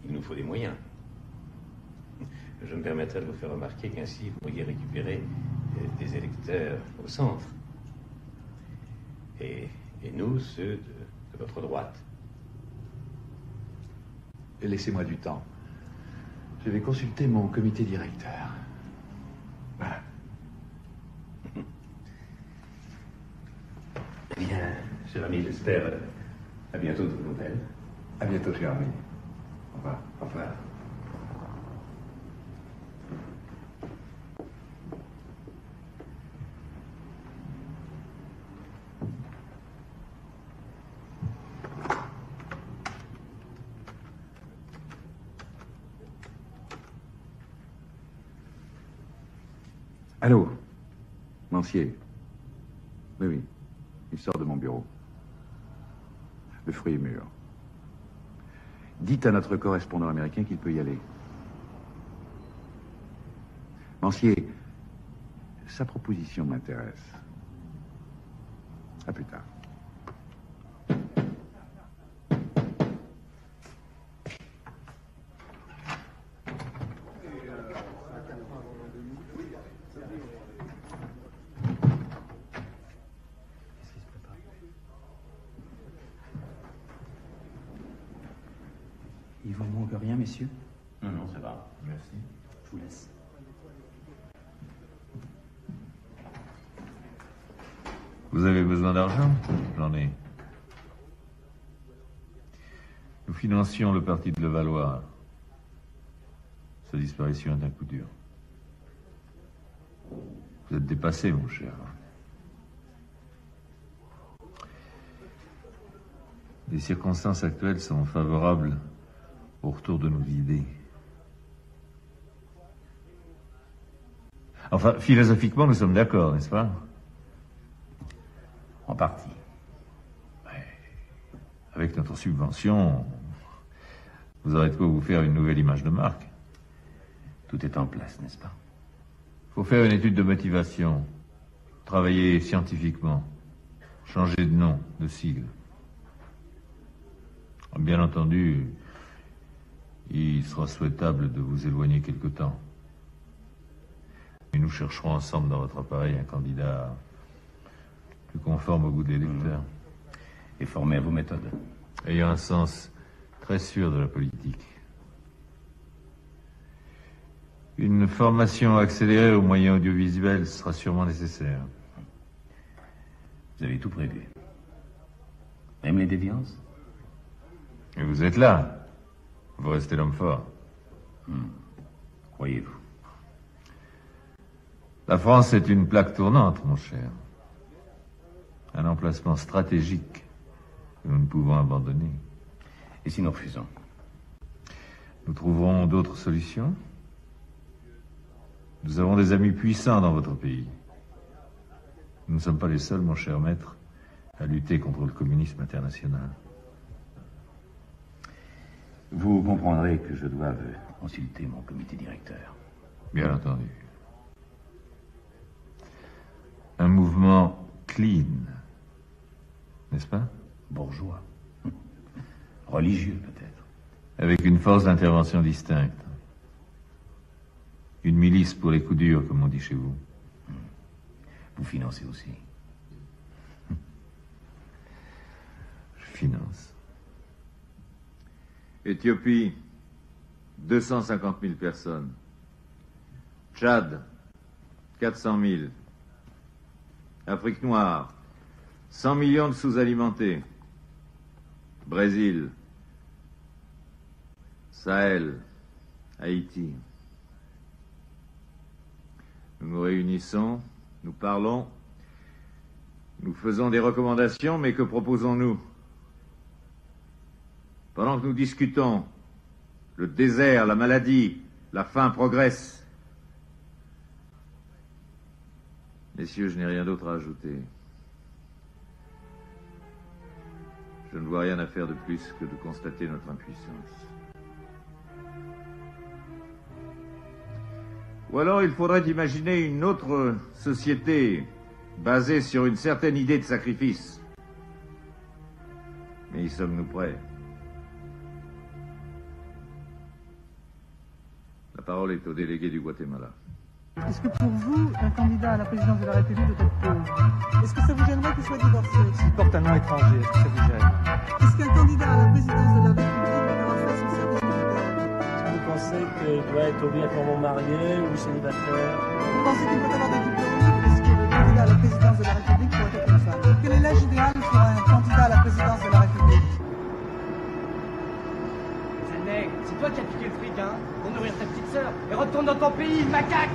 il nous faut des moyens. Je me permettrai de vous faire remarquer qu'ainsi vous pourriez récupérer des électeurs au centre. Et nous, ceux de votre droite. Et laissez-moi du temps. Je vais consulter mon comité directeur. Voilà. Eh bien, cher ami, j'espère à bientôt de vos nouvelles. À bientôt, cher ami. Au revoir. Au revoir. Allô, Mancier. Oui, oui. Il sort de mon bureau. Le fruit est mûr. Dites à notre correspondant américain qu'il peut y aller. Mancier, sa proposition m'intéresse. À plus tard. Il vous manque rien, messieurs? Non, non, ça va. Merci. Je vous laisse. Vous avez besoin d'argent? J'en ai. Nous financions le parti de Levallois. Sa disparition est un coup dur. Vous êtes dépassé, mon cher. Les circonstances actuelles sont favorables au retour de nos idées. Enfin, philosophiquement, nous sommes d'accord, n'est-ce pas? En partie. Avec notre subvention, vous aurez de quoi vous faire une nouvelle image de marque. Tout est en place, n'est-ce pas? Il faut faire une étude de motivation, travailler scientifiquement, changer de nom, de sigle. Bien entendu, il sera souhaitable de vous éloigner quelque temps. Mais nous chercherons ensemble dans votre appareil un candidat plus conforme au goût des électeurs. Et formé à vos méthodes. Ayant un sens très sûr de la politique. Une formation accélérée aux moyens audiovisuels sera sûrement nécessaire. Vous avez tout prévu. Même les déviances? Et vous êtes là. Vous restez l'homme fort. Croyez-vous? La France est une plaque tournante, mon cher. Un emplacement stratégique que nous ne pouvons abandonner. Et si nous refusons? Nous trouverons d'autres solutions. Nous avons des amis puissants dans votre pays. Nous ne sommes pas les seuls, mon cher maître, à lutter contre le communisme international. Vous comprendrez que je doive consulter mon comité directeur. Bien entendu. Un mouvement clean, n'est-ce pas? Bourgeois. Religieux, peut-être. Avec une force d'intervention distincte. Une milice pour les coups durs, comme on dit chez vous. Vous financez aussi. Je finance. Éthiopie, 250 000 personnes. Tchad, 400 000. Afrique noire, 100 millions de sous-alimentés. Brésil, Sahel, Haïti. Nous nous réunissons, nous parlons, nous faisons des recommandations, mais que proposons-nous? Pendant que nous discutons, le désert, la maladie, la faim progressent. Messieurs, je n'ai rien d'autre à ajouter. Je ne vois rien à faire de plus que de constater notre impuissance. Ou alors il faudrait imaginer une autre société basée sur une certaine idée de sacrifice. Mais y sommes-nous prêts? La parole est au délégué du Guatemala. Est-ce que pour vous, un candidat à la présidence de la République doit être pauvre? Est-ce que ça vous gênerait qu'il soit divorcé? S'il porte un nom étranger, est-ce que ça vous gêne? Est-ce qu'un candidat à la présidence de la République doit avoir fait son service militaire? Est-ce que vous pensez qu'il doit être obligatoirement marié ou célibataire? Vous pensez qu'il doit avoir des diplômes? Est-ce que le candidat à la présidence de la République doit être une femme? Quel est l'âge idéal pour un candidat à la présidence de la République? C'est nègre, c'est toi qui as piqué le fric, hein, pour nourrir ta petite sœur. Et retourne dans ton pays, macaque!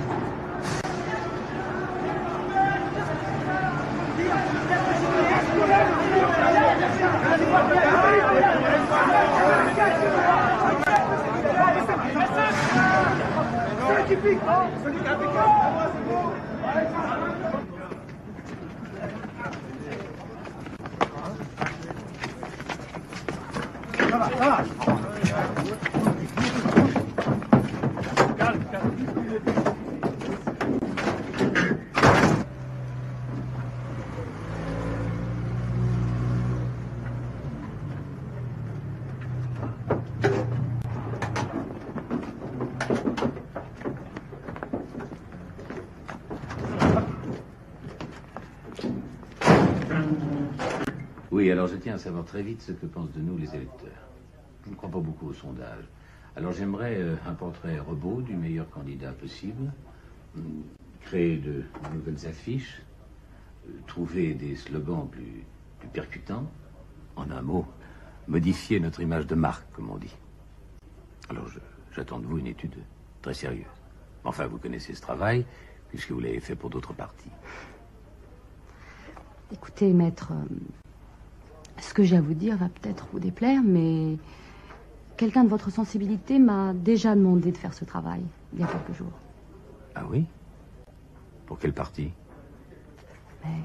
Oui, alors je tiens à savoir très vite ce que pensent de nous les électeurs. Je ne crois pas beaucoup au sondage. Alors j'aimerais un portrait robot du meilleur candidat possible, créer de nouvelles affiches, trouver des slogans plus percutants. En un mot, modifier notre image de marque, comme on dit. Alors j'attends de vous une étude très sérieuse. Enfin, vous connaissez ce travail, puisque vous l'avez fait pour d'autres partis. Écoutez, maître, ce que j'ai à vous dire va peut-être vous déplaire, mais quelqu'un de votre sensibilité m'a déjà demandé de faire ce travail, il y a quelques jours. Ah oui? Pour quel parti? Mais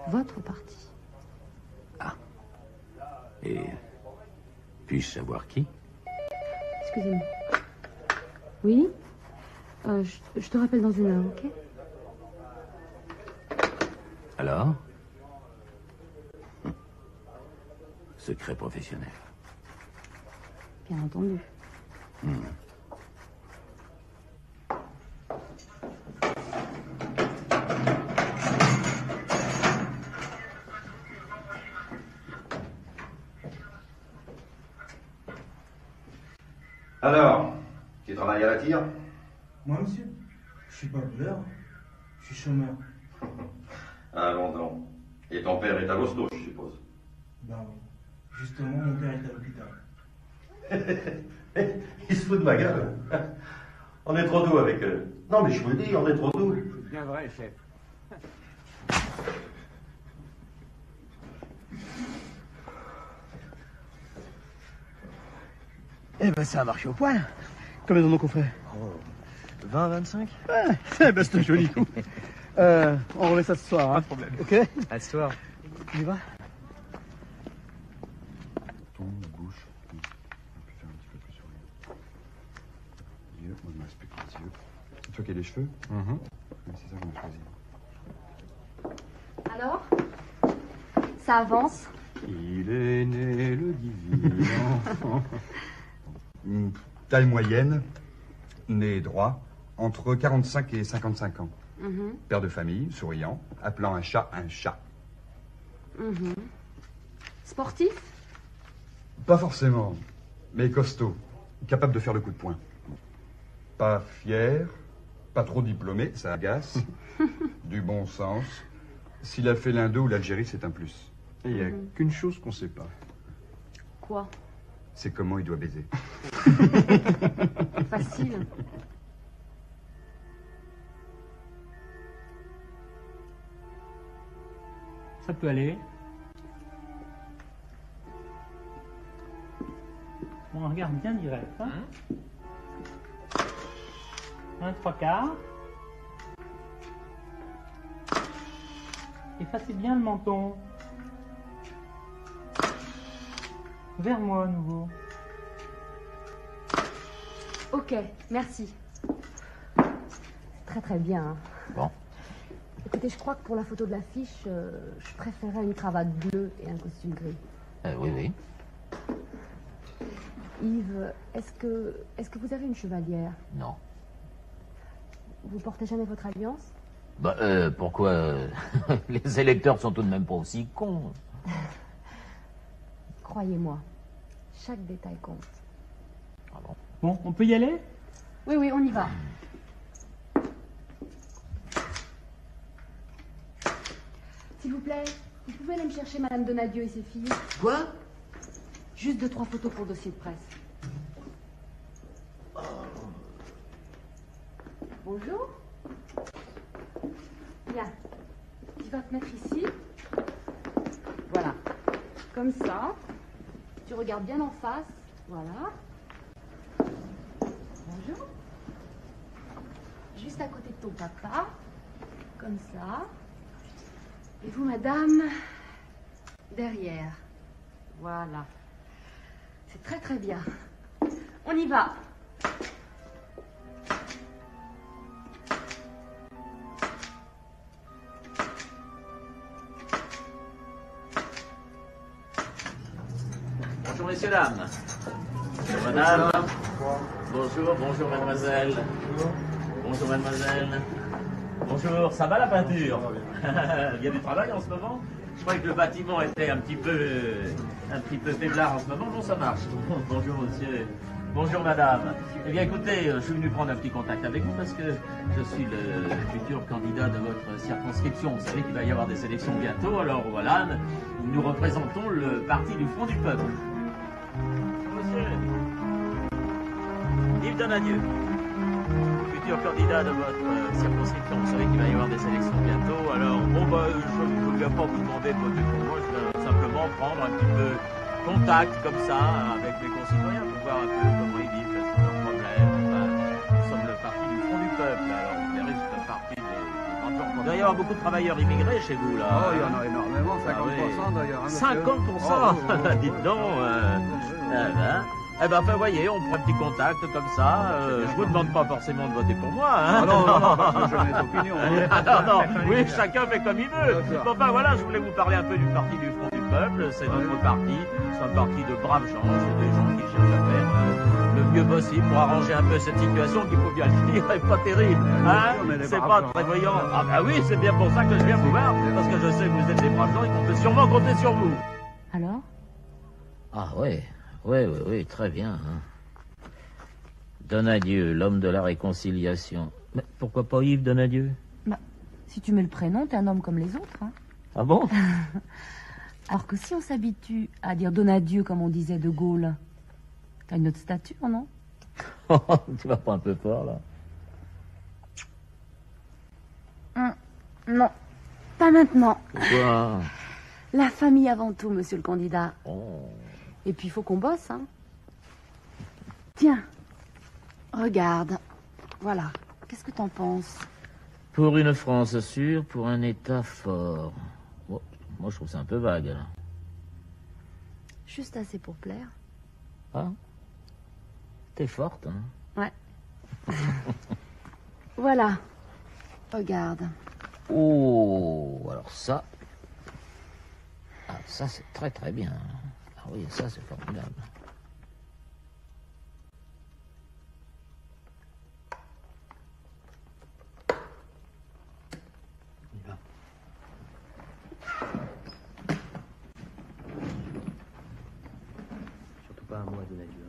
votre parti. Ah. Et puis-je savoir qui? Excusez-moi. Oui? Je te rappelle dans une heure, ok? Alors? Secret professionnel. Bien entendu. Alors, tu travailles à la tire? Moi, monsieur, je suis pas couleur, je suis chômeur. Allons donc. Et ton père est à l'hosto, je suppose. Ben oui. Justement, mon père est à l'hôpital. Il se fout de ma gueule. On est trop doux avec eux. Non, mais je vous le dis, on est trop doux. C'est bien vrai, chef. Eh ben, ça a marché au poil. Combien d'en ont qu'on fait? 20, 25? Ouais, eh ben, c'est un joli coup. On remet ça ce soir, hein. Pas de problème. Ok? À ce soir. On y va? Ton bouche. On peut faire un petit peu plus sourire. Yeux, moi je me respecte les yeux. C'est toi qui as les cheveux? Oui, c'est ça qu'on a choisi. Alors? Ça avance? Il est né le divin enfant. Taille moyenne, nez droit, entre 45 et 55 ans. Père de famille, souriant, appelant un chat un chat. Sportif? Pas forcément, mais costaud, capable de faire le coup de poing. Pas fier, pas trop diplômé, ça agace. Du bon sens. S'il a fait l'Indo ou l'Algérie, c'est un plus. Et il n'y a qu'une chose qu'on ne sait pas. Quoi? C'est comment il doit baiser. Facile. Ça peut aller. Bon, on regarde bien direct. Hein. 1, 3/4. Effacez bien le menton. Vers moi à nouveau. Ok, merci. Très très bien. Hein. Bon. Écoutez, je crois que pour la photo de l'affiche, je préférerais une cravate bleue et un costume gris. Oui, oui. Yves, est-ce que vous avez une chevalière? Non. Vous portez jamais votre alliance? Bah, pourquoi les électeurs sont tout de même pas aussi cons. Croyez-moi, chaque détail compte. Ah bon? Bon, on peut y aller? Oui, oui, on y va. S'il vous plaît, vous pouvez aller me chercher Madame Donadieu et ses filles? Quoi? Juste 2-3 photos pour le dossier de presse. Bonjour. Bien. Tu vas te mettre ici. Voilà. Comme ça. Tu regardes bien en face. Voilà. Bonjour. Juste à côté de ton papa. Comme ça. Et vous, madame, derrière. Voilà. C'est très très bien. On y va. Bonjour messieurs, dames. Bonjour madame. Bonjour, bonjour mademoiselle. Bonjour mademoiselle. Bonjour, ça va la peinture? Il y a du travail en ce moment? Je croyais que le bâtiment était un petit peu faiblard en ce moment. Non, ça marche. Bonjour monsieur. Bonjour madame. Eh bien écoutez, je suis venu prendre un petit contact avec vous parce que je suis le futur candidat de votre circonscription. Vous savez qu'il va y avoir des élections bientôt, alors voilà, nous représentons le parti du Front du Peuple. Monsieur Yves Donadieu, futur candidat de votre circonscription. Vous savez qu'il va y avoir des élections bientôt, alors bon bah je ne viens pas vous demander de voter pour moi, je vais simplement prendre un petit peu contact comme ça avec mes concitoyens pour voir un peu comment ils vivent, quels sont leurs problèmes. Enfin, nous sommes le parti du Front du Peuple, alors vous verrez, c'est un parti de grands gens. Il doit y avoir beaucoup de travailleurs immigrés chez vous là. Oh, il y en a énormément, 50% d'ailleurs. Hein, 50%. Dites donc. Eh ben, enfin, voyez, on prend un petit contact comme ça. Je vous demande pas forcément de voter pour moi. Hein. Ah non, parce que je n'ai d'opinion. Non, oui, chacun fait comme il veut. Enfin, voilà, je voulais vous parler un peu du parti du Front du Peuple. C'est notre parti. C'est un parti de braves gens. C'est des gens qui cherchent à faire le mieux possible pour arranger un peu cette situation qui, faut bien le dire, est pas terrible. Hein. C'est pas très voyant. Ah bah oui, c'est bien pour ça que je viens vous voir. Parce que je sais que vous êtes des braves gens et qu'on peut sûrement compter sur vous. Alors? Ah ouais. Oui, très bien. Hein. Donadieu, l'homme de la réconciliation. Mais pourquoi pas Yves Donadieu? Bah, si tu mets le prénom, t'es un homme comme les autres. Hein. Ah bon? Alors que si on s'habitue à dire Donadieu comme on disait de Gaulle, t'as une autre stature, non? Tu vas pas un peu fort, là? Non, pas maintenant. Pourquoi? La famille avant tout, monsieur le candidat. Oh. Et puis, il faut qu'on bosse, hein. Tiens, regarde. Voilà. Qu'est-ce que t'en penses? Pour une France sûre, pour un État fort. Bon, moi, je trouve ça un peu vague, là. Juste assez pour plaire. Ah? T'es forte, hein? Ouais. Voilà. Regarde. Oh, alors ça... Ah, ça, c'est très très bien. Ah oui, ça, c'est formidable. Surtout pas à moi, Donadieu.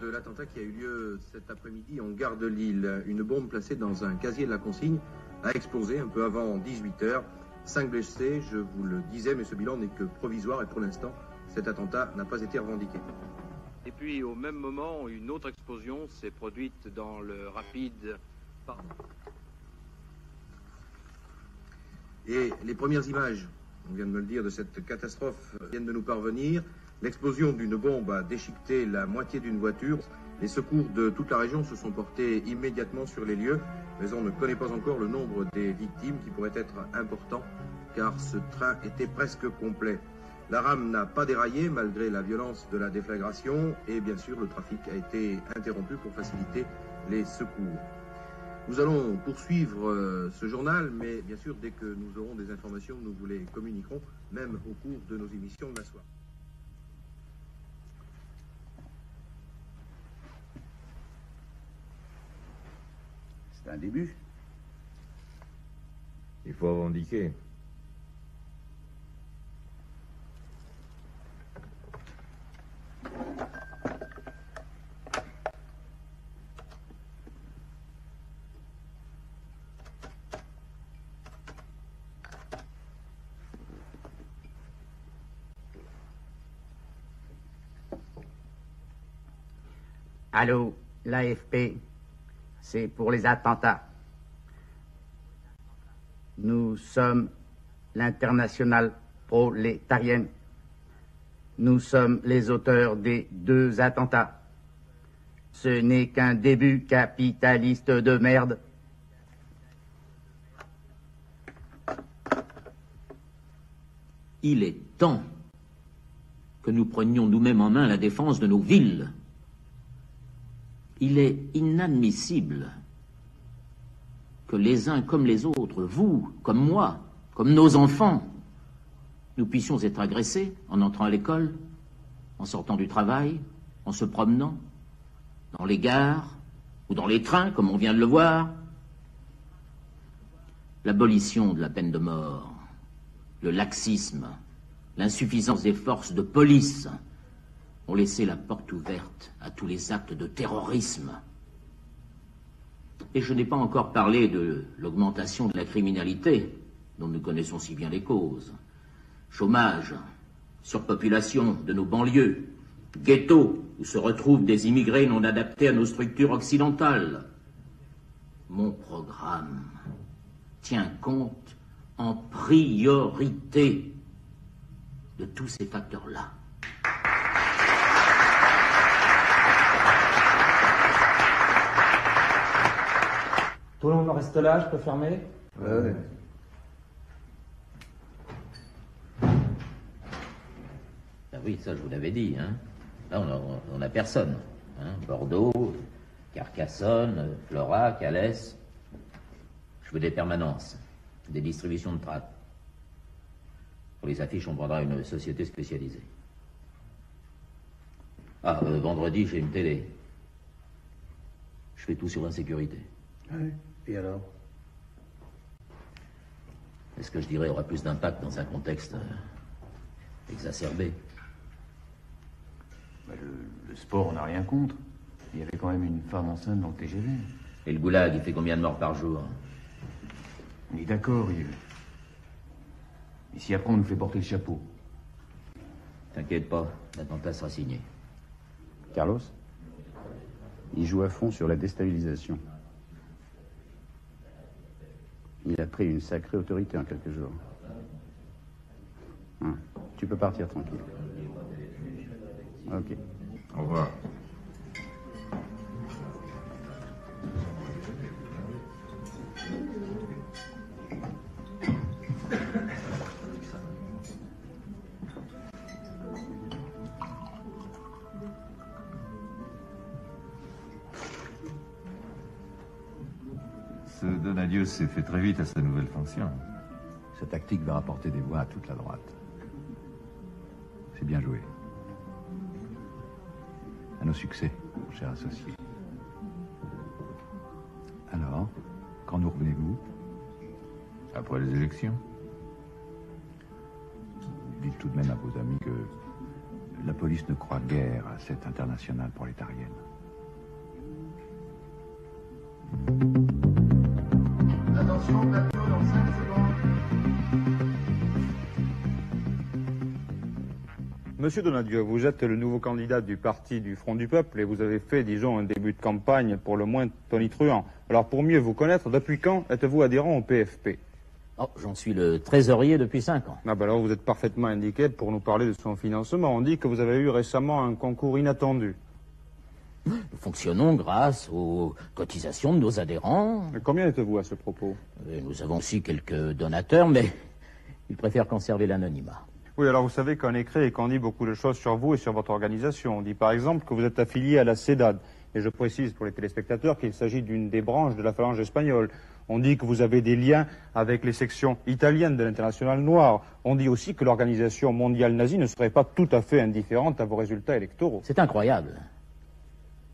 de l'attentat qui a eu lieu cet après-midi en gare de Lille. Une bombe placée dans un casier de la consigne a explosé un peu avant 18h. 5 blessés, je vous le disais, mais ce bilan n'est que provisoire et pour l'instant, cet attentat n'a pas été revendiqué. Et puis, au même moment, une autre explosion s'est produite dans le rapide... Pardon. Et les premières images, on vient de me le dire, de cette catastrophe viennent de nous parvenir. L'explosion d'une bombe a déchiqueté la moitié d'une voiture. Les secours de toute la région se sont portés immédiatement sur les lieux, mais on ne connaît pas encore le nombre des victimes qui pourrait être important, car ce train était presque complet. La rame n'a pas déraillé malgré la violence de la déflagration et bien sûr le trafic a été interrompu pour faciliter les secours. Nous allons poursuivre ce journal, mais bien sûr dès que nous aurons des informations, nous vous les communiquerons, même au cours de nos émissions de la soirée. C'est un début. Il faut revendiquer. Allô, l'AFP, c'est pour les attentats. Nous sommes l'internationale prolétarienne. Nous sommes les auteurs des 2 attentats. Ce n'est qu'un début capitaliste de merde. Il est temps que nous prenions nous-mêmes en main la défense de nos villes. Il est inadmissible que les uns comme les autres, vous, comme moi, comme nos enfants, nous puissions être agressés en entrant à l'école, en sortant du travail, en se promenant, dans les gares ou dans les trains, comme on vient de le voir. L'abolition de la peine de mort, le laxisme, l'insuffisance des forces de police ont laissé la porte ouverte à tous les actes de terrorisme. Et je n'ai pas encore parlé de l'augmentation de la criminalité, dont nous connaissons si bien les causes. Chômage, surpopulation de nos banlieues, ghettos où se retrouvent des immigrés non adaptés à nos structures occidentales. Mon programme tient compte en priorité de tous ces facteurs-là. Tout le monde reste là, je peux fermer? Ouais. Ah oui, ça je vous l'avais dit, hein. Là on a personne. Hein. Bordeaux, Carcassonne, Florac, Alès. Je veux des permanences, des distributions de tracts. Pour les affiches, on prendra une société spécialisée. Ah, vendredi, j'ai une télé. Je fais tout sur l'insécurité. Oui, et alors? Est-ce que je dirais aura plus d'impact dans un contexte exacerbé? Bah, le sport, on n'a rien contre. Il y avait quand même une femme enceinte dans le TGV. Et le goulag, il fait combien de morts par jour? On est d'accord, Yves. Et si après on nous fait porter le chapeau? T'inquiète pas, l'attentat sera signé. Carlos, il joue à fond sur la déstabilisation. Il a pris une sacrée autorité en quelques jours. Hein, tu peux partir tranquille. Ok. Au revoir. Ce Donadieu s'est fait très vite à sa nouvelle fonction. Sa tactique va rapporter des voix à toute la droite. C'est bien joué. À nos succès, mon cher associé. Alors, quand nous revenez-vous? Après les élections. Dites tout de même à vos amis que La police ne croit guère à cette internationale prolétarienne. Attention, plateau dans 5 secondes. Monsieur Donadieu, vous êtes le nouveau candidat du parti du Front du Peuple et vous avez fait, disons, un début de campagne pour le moins tonitruant. Alors, pour mieux vous connaître, depuis quand êtes-vous adhérent au PFP? Oh, j'en suis le trésorier depuis 5 ans. Ah ben alors, vous êtes parfaitement indiqué pour nous parler de son financement. On dit que vous avez eu récemment un concours inattendu. Nous fonctionnons grâce aux cotisations de nos adhérents. Et combien êtes-vous à ce propos? Nous avons aussi quelques donateurs, mais ils préfèrent conserver l'anonymat. Oui, alors vous savez qu'on écrit et qu'on dit beaucoup de choses sur vous et sur votre organisation. On dit par exemple que vous êtes affilié à la CEDAD. Et je précise pour les téléspectateurs qu'il s'agit d'une des branches de la phalange espagnole. On dit que vous avez des liens avec les sections italiennes de l'Internationale noire. On dit aussi que l'organisation mondiale nazie ne serait pas tout à fait indifférente à vos résultats électoraux. C'est incroyable.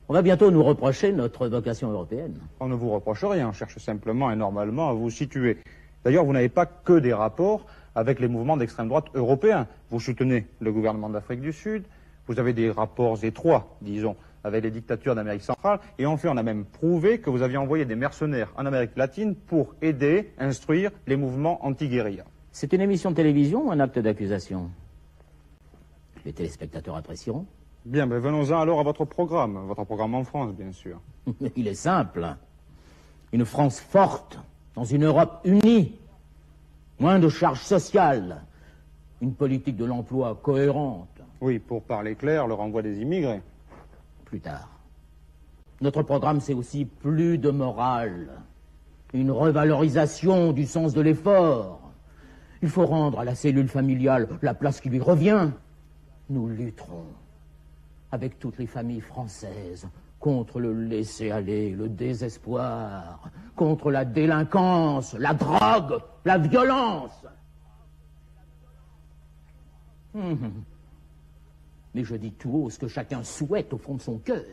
On va bientôt nous reprocher notre vocation européenne. On ne vous reproche rien, on cherche simplement et normalement à vous situer. D'ailleurs, vous n'avez pas que des rapports avec les mouvements d'extrême droite européens. Vous soutenez le gouvernement d'Afrique du Sud, vous avez des rapports étroits, disons, avec les dictatures d'Amérique centrale, et en fait, on a même prouvé que vous aviez envoyé des mercenaires en Amérique latine pour aider, instruire les mouvements anti-guérilla. C'est une émission de télévision ou un acte d'accusation? Les téléspectateurs apprécieront. Bien, ben venons-en alors à votre programme en France, bien sûr. Il est simple. Une France forte, dans une Europe unie, moins de charges sociales, une politique de l'emploi cohérente. Oui, pour parler clair, le renvoi des immigrés. Plus tard. Notre programme, c'est aussi plus de morale, une revalorisation du sens de l'effort. Il faut rendre à la cellule familiale la place qui lui revient. Nous lutterons avec toutes les familles françaises contre le laisser-aller, le désespoir, contre la délinquance, la drogue, la violence. Mais je dis tout haut ce que chacun souhaite au fond de son cœur.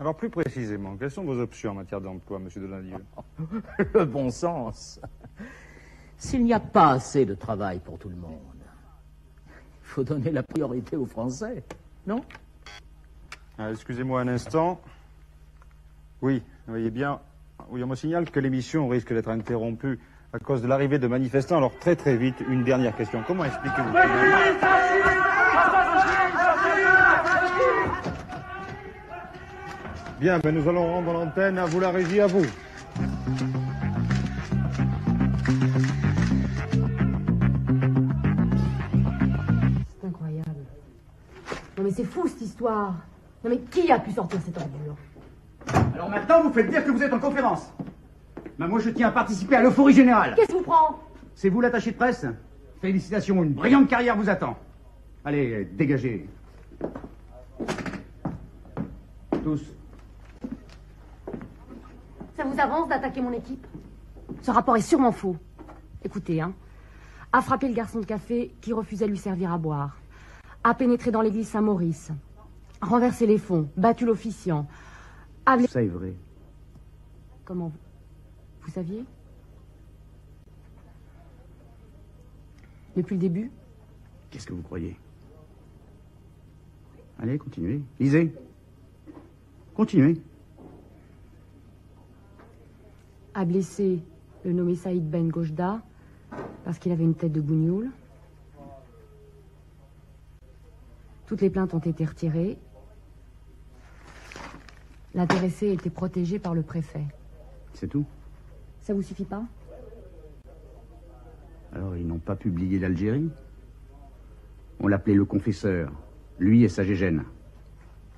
Alors plus précisément, quelles sont vos options en matière d'emploi, monsieur Donadieu? Le bon sens. S'il n'y a pas assez de travail pour tout le monde, il faut donner la priorité aux Français, non? Excusez-moi un instant. Oui, voyez bien. Oui, on me signale que l'émission risque d'être interrompue à cause de l'arrivée de manifestants. Alors très très vite, une dernière question. Comment expliquez-vous? Bien, ben nous allons rendre l'antenne à vous, la régie, à vous. C'est incroyable. Non mais c'est fou cette histoire. Non mais qui a pu sortir cette ordure? Alors maintenant, vous faites dire que vous êtes en conférence. Mais moi, je tiens à participer à l'euphorie générale. Qu'est-ce qui vous prend? C'est vous l'attaché de presse? Félicitations, une brillante carrière vous attend. Allez, dégagez. Tous. Ça vous avance d'attaquer mon équipe? Ce rapport est sûrement faux. Écoutez, a frappé le garçon de café qui refusait de lui servir à boire, a pénétré dans l'église Saint-Maurice, renversé les fonds, battu l'officiant, a... Ça est vrai. Comment vous saviez? Depuis le début? Qu'est-ce que vous croyez? Allez, continuez. Lisez. Continuez. A blessé le nommé Saïd Ben Gojda parce qu'il avait une tête de bougnoul. Toutes les plaintes ont été retirées. L'intéressé était protégé par le préfet. C'est tout? Ça vous suffit pas? Alors, ils n'ont pas publié l'Algérie? On l'appelait le confesseur. Lui et sa gégène.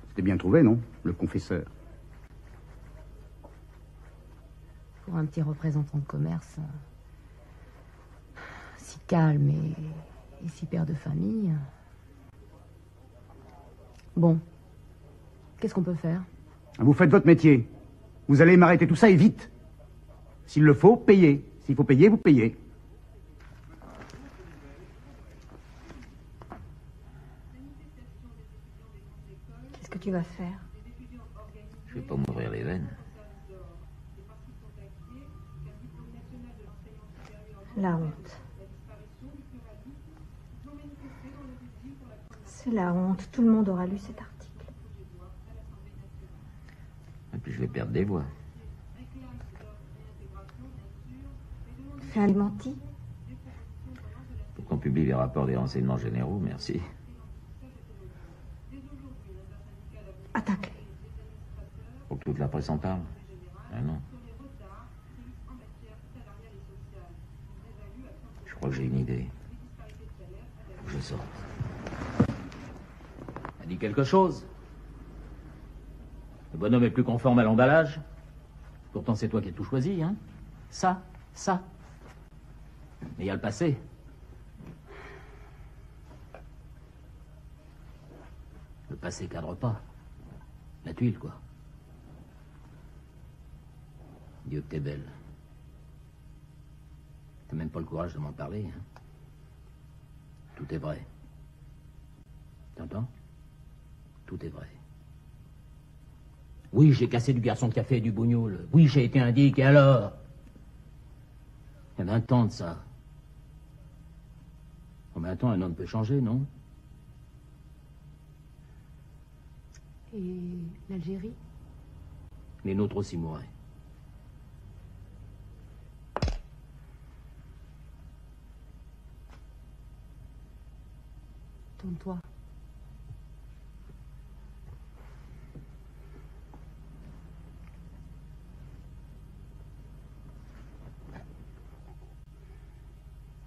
C'était bien trouvé, non? Le confesseur. Pour un petit représentant de commerce, si calme et si père de famille. Bon, qu'est-ce qu'on peut faire? Vous faites votre métier. Vous allez m'arrêter tout ça et vite. S'il le faut, payez. S'il faut payer, vous payez. Qu'est-ce que tu vas faire? Je vais pas m'ouvrir les veines. La honte. C'est la honte. Tout le monde aura lu cet article. Et puis je vais perdre des voix. Fais un démenti. Pour qu'on publie les rapports des renseignements généraux, merci. Attaque. Pour que toute la presse en parle. Ah non. Je crois que j'ai une idée. Faut que je sorte. Elle dit quelque chose. Le bonhomme est plus conforme à l'emballage. Pourtant, c'est toi qui as tout choisi, hein. Ça. Mais il y a le passé. Le passé cadre pas. La tuile, quoi. Dieu que t'es belle. T'as même pas le courage de m'en parler, hein. Tout est vrai. T'entends? Tout est vrai. Oui, j'ai cassé du garçon de café et du bougnoul. Oui, j'ai été indique, et alors? Il y a 20 ans de ça. En 20 ans, un homme peut changer, non? Et l'Algérie? Les nôtres aussi mourraient. Tourne-toi.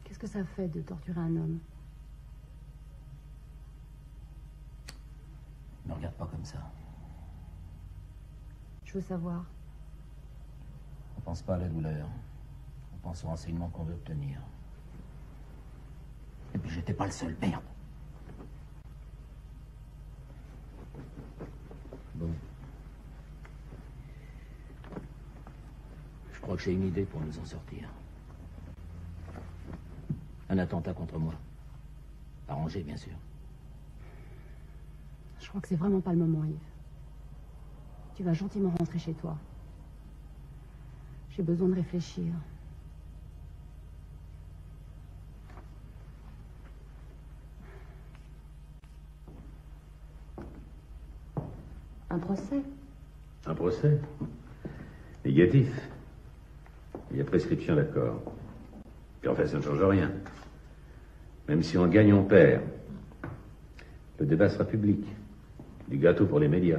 Qu'est-ce que ça fait de torturer un homme? Ne regarde pas comme ça. Je veux savoir. On pense pas à la douleur. On pense aux renseignements qu'on veut obtenir. Et puis j'étais pas le seul, merde. Bon. Je crois que j'ai une idée pour nous en sortir. Un attentat contre moi. Arrangé, bien sûr. Je crois que c'est vraiment pas le moment, Yves. Tu vas gentiment rentrer chez toi. J'ai besoin de réfléchir. Un procès? Un procès? Négatif. Il y a prescription, d'accord. Puis en fait, ça ne change rien. Même si on gagne, on perd. Le débat sera public. Du gâteau pour les médias.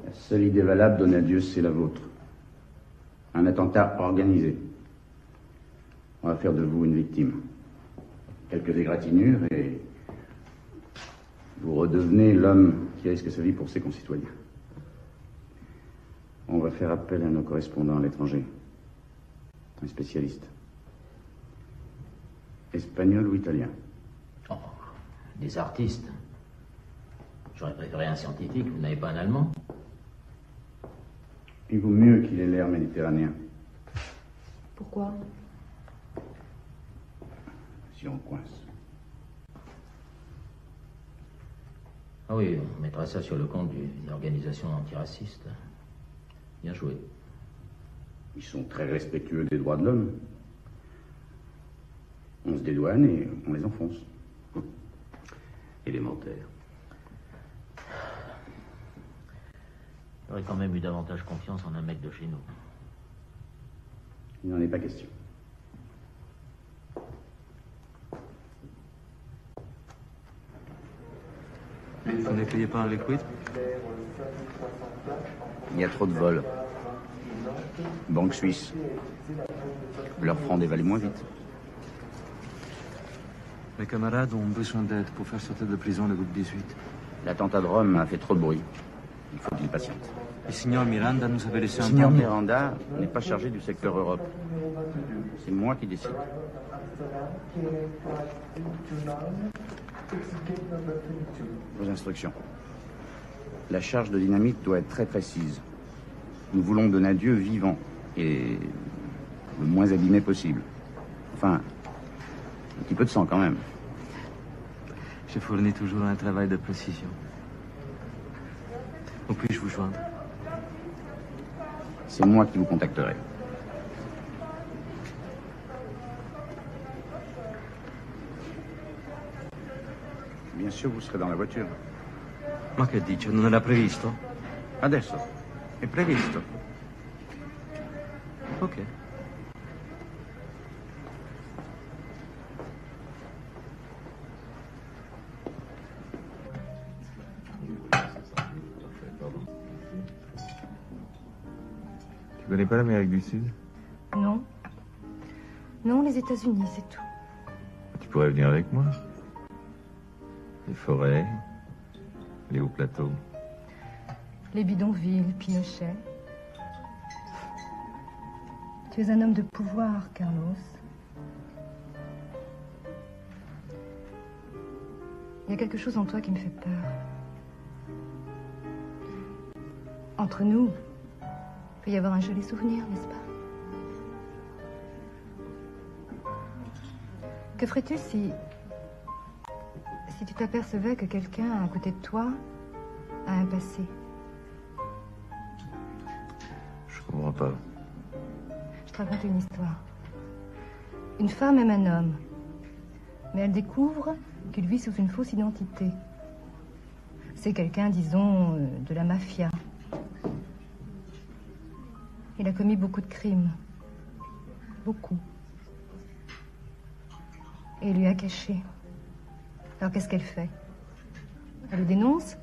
La seule idée valable donnée à Dieu, c'est la vôtre. Un attentat organisé. On va faire de vous une victime. Quelques égratignures et vous redevenez l'homme qui risque sa vie pour ses concitoyens. On va faire appel à nos correspondants à l'étranger. Un spécialiste. Espagnol ou italien? Oh, des artistes. J'aurais préféré un scientifique. Vous n'avez pas un Allemand? Il vaut mieux qu'il ait l'air méditerranéen. Pourquoi? Si on coince. Ah oui, on mettra ça sur le compte d'une organisation antiraciste. Bien joué. Ils sont très respectueux des droits de l'homme. On se dédouane et on les enfonce. Élémentaire. J'aurais quand même eu davantage confiance en un mec de chez nous. Il n'en est pas question. Vous ne payez pas en liquide? Il y a trop de vols. Banque suisse. Leur franc dévalue moins vite. Mes camarades ont besoin d'aide pour faire sortir de prison le groupe 18. L'attentat de Rome a fait trop de bruit. Il faut qu'il patiente. Le signor Miranda nous avait laissé Le un signor temps. Miranda n'est pas chargé du secteur Europe. C'est moi qui décide. Vos instructions. La charge de dynamite doit être très précise. Nous voulons donner à Dieu vivant et le moins abîmé possible. Enfin, un petit peu de sang quand même. Je fournis toujours un travail de précision. Où puis-je vous joindre? C'est moi qui vous contacterai. Bien sûr, vous serez dans la voiture. Ma che dice? Non era previsto? Adesso. È previsto. Ok. Tu connais pas l'Amérique du Sud? Non. Non, les États-Unis, c'est tout. Tu pourrais venir avec moi. Les forêts, les hauts plateaux. Les bidonvilles, Pinochet. Tu es un homme de pouvoir, Carlos. Il y a quelque chose en toi qui me fait peur. Entre nous, il peut y avoir un joli souvenir, n'est-ce pas? Que ferais-tu si tu t'apercevais que quelqu'un à côté de toi a un passé? Je comprends pas. Je te raconte une histoire. Une femme aime un homme, mais elle découvre qu'il vit sous une fausse identité. C'est quelqu'un, disons, de la mafia. Il a commis beaucoup de crimes. Beaucoup. Et il lui a caché. Alors qu'est-ce qu'elle fait? Elle le dénonce?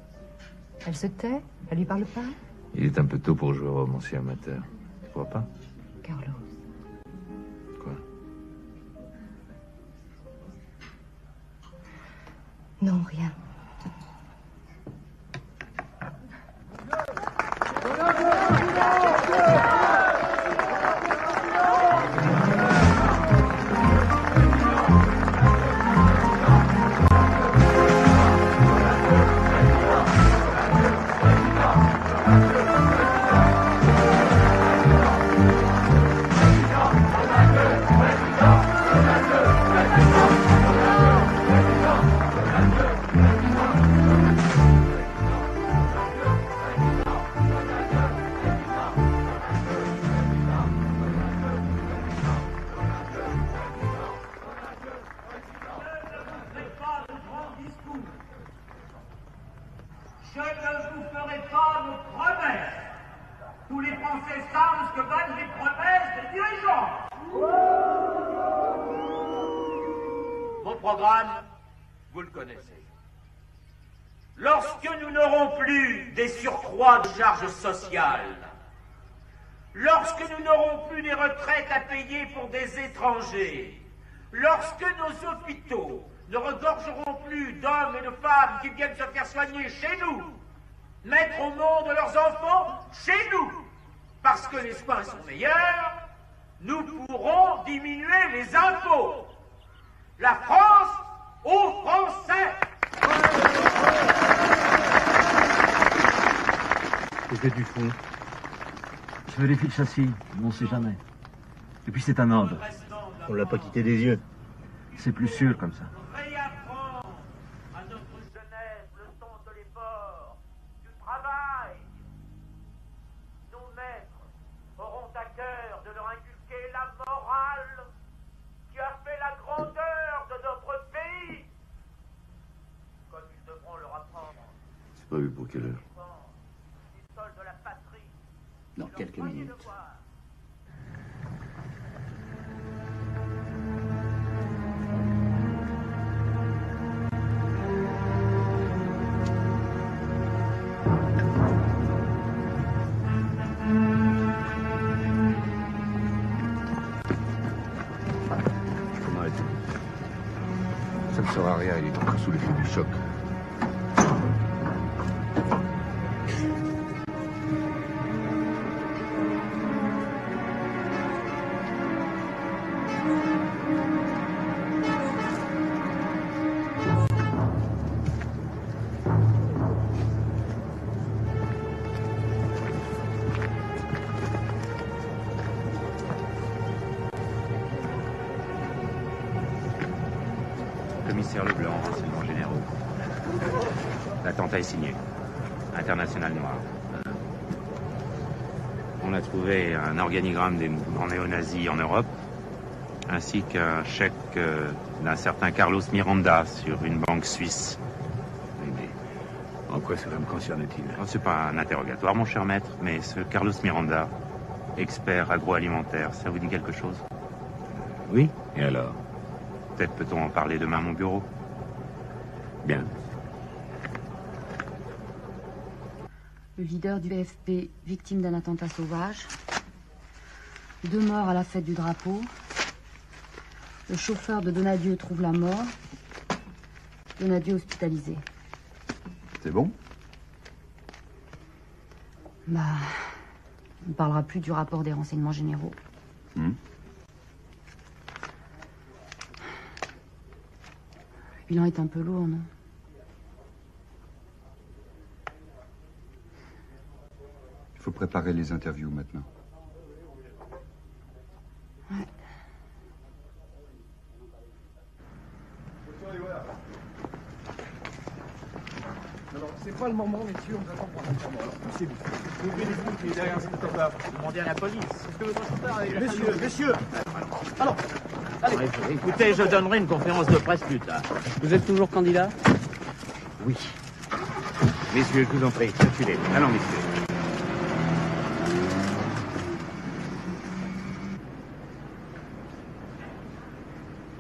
Elle se tait? Elle lui parle pas? Il est un peu tôt pour jouer au romancier amateur. Tu crois pas? Carlos. Quoi? Non, rien. Je ne vous ferai pas de promesses. Tous les Français savent ce que valent les promesses des dirigeants. Mon programme, vous le connaissez. Lorsque nous n'aurons plus des surcroîts de charges sociales, lorsque nous n'aurons plus des retraites à payer pour des étrangers, lorsque nos hôpitaux ne regorgeront plus d'hommes et de femmes qui viennent se faire soigner chez nous, mettre au monde leurs enfants chez nous, parce que les soins sont meilleurs, nous pourrons diminuer les impôts. La France aux Français. Qu'est-ce que tu fous? Je vérifie le châssis, on ne sait jamais. Et puis c'est un ordre. On l'a pas quitté des yeux. C'est plus sûr comme ça. Réapprendre à notre jeunesse le sens de l'effort, du travail. Nos maîtres auront à cœur de leur inculquer la morale qui a fait la grandeur de notre pays, comme ils devront leur apprendre C'est prévu pour quelle heure? du sol de la patrie. Dans quelques minutes. Faut m'arrêter. Ça ne sert à rien, il est encore sous l'effet du choc. Commissaire Leblanc, renseignements généraux. L'attentat est signé. International noir. On a trouvé un organigramme des mouvements néo-nazis en Europe, ainsi qu'un chèque d'un certain Carlos Miranda sur une banque suisse Pourquoi cela me concerne-t-il? Oh, c'est pas un interrogatoire, mon cher maître, mais ce Carlos Miranda, expert agroalimentaire, ça vous dit quelque chose? Oui, et alors? Peut-être peut-on en parler demain à mon bureau. Bien. Le leader du PFP, victime d'un attentat sauvage. 2 morts à la fête du drapeau. Le chauffeur de Donadieu trouve la mort. Donadieu hospitalisé. C'est bon? Bah, on ne parlera plus du rapport des renseignements généraux. Le bilan est un peu lourd, non? Il faut préparer les interviews maintenant. Ouais. Alors, c'est pas le moment, messieurs, on attend pour l'enterrement. Alors, poussez-vous. Ouvrez les bouts qui est derrière ce photographe. Demandez à la police. Est-ce que votre chauffeur avec Messieurs. Alors, allez. Écoutez, je donnerai une conférence de presse plus tard. Vous êtes toujours candidat? Oui. Messieurs, je vous en prie, circulez. Allons, messieurs.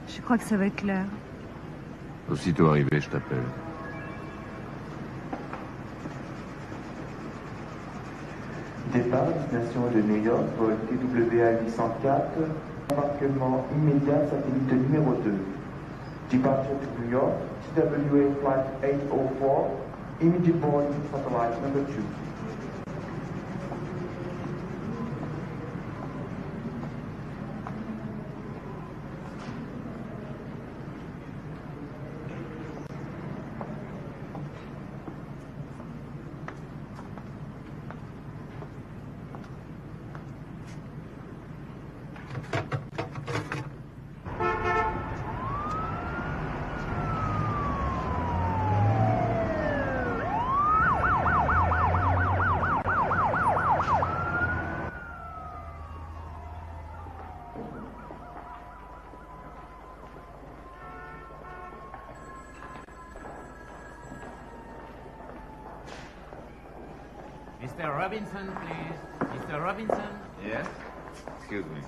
Je crois que ça va être clair. Aussitôt arrivé, je t'appelle. Départ, destination de New York, vol TWA 804, embarquement immédiat, satellite numéro 2. Departure to New York, TWA flight 804, immediate boarding satellite number 2. Mr. Robinson, please. Mr. Robinson? Yes? Excuse me.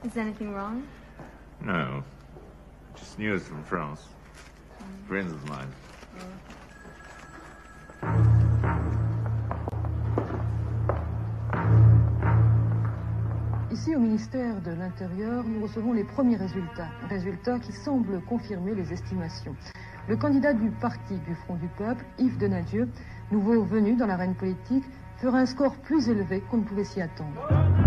Is anything wrong? No. Just news from France. Friends of mine. Ici, au ministère de l'Intérieur, nous recevons les premiers résultats qui semblent confirmer les estimations. Le candidat du parti du Front du Peuple, Yves Donadieu, nouveau venu dans l'arène politique, fera un score plus élevé qu'on ne pouvait s'y attendre.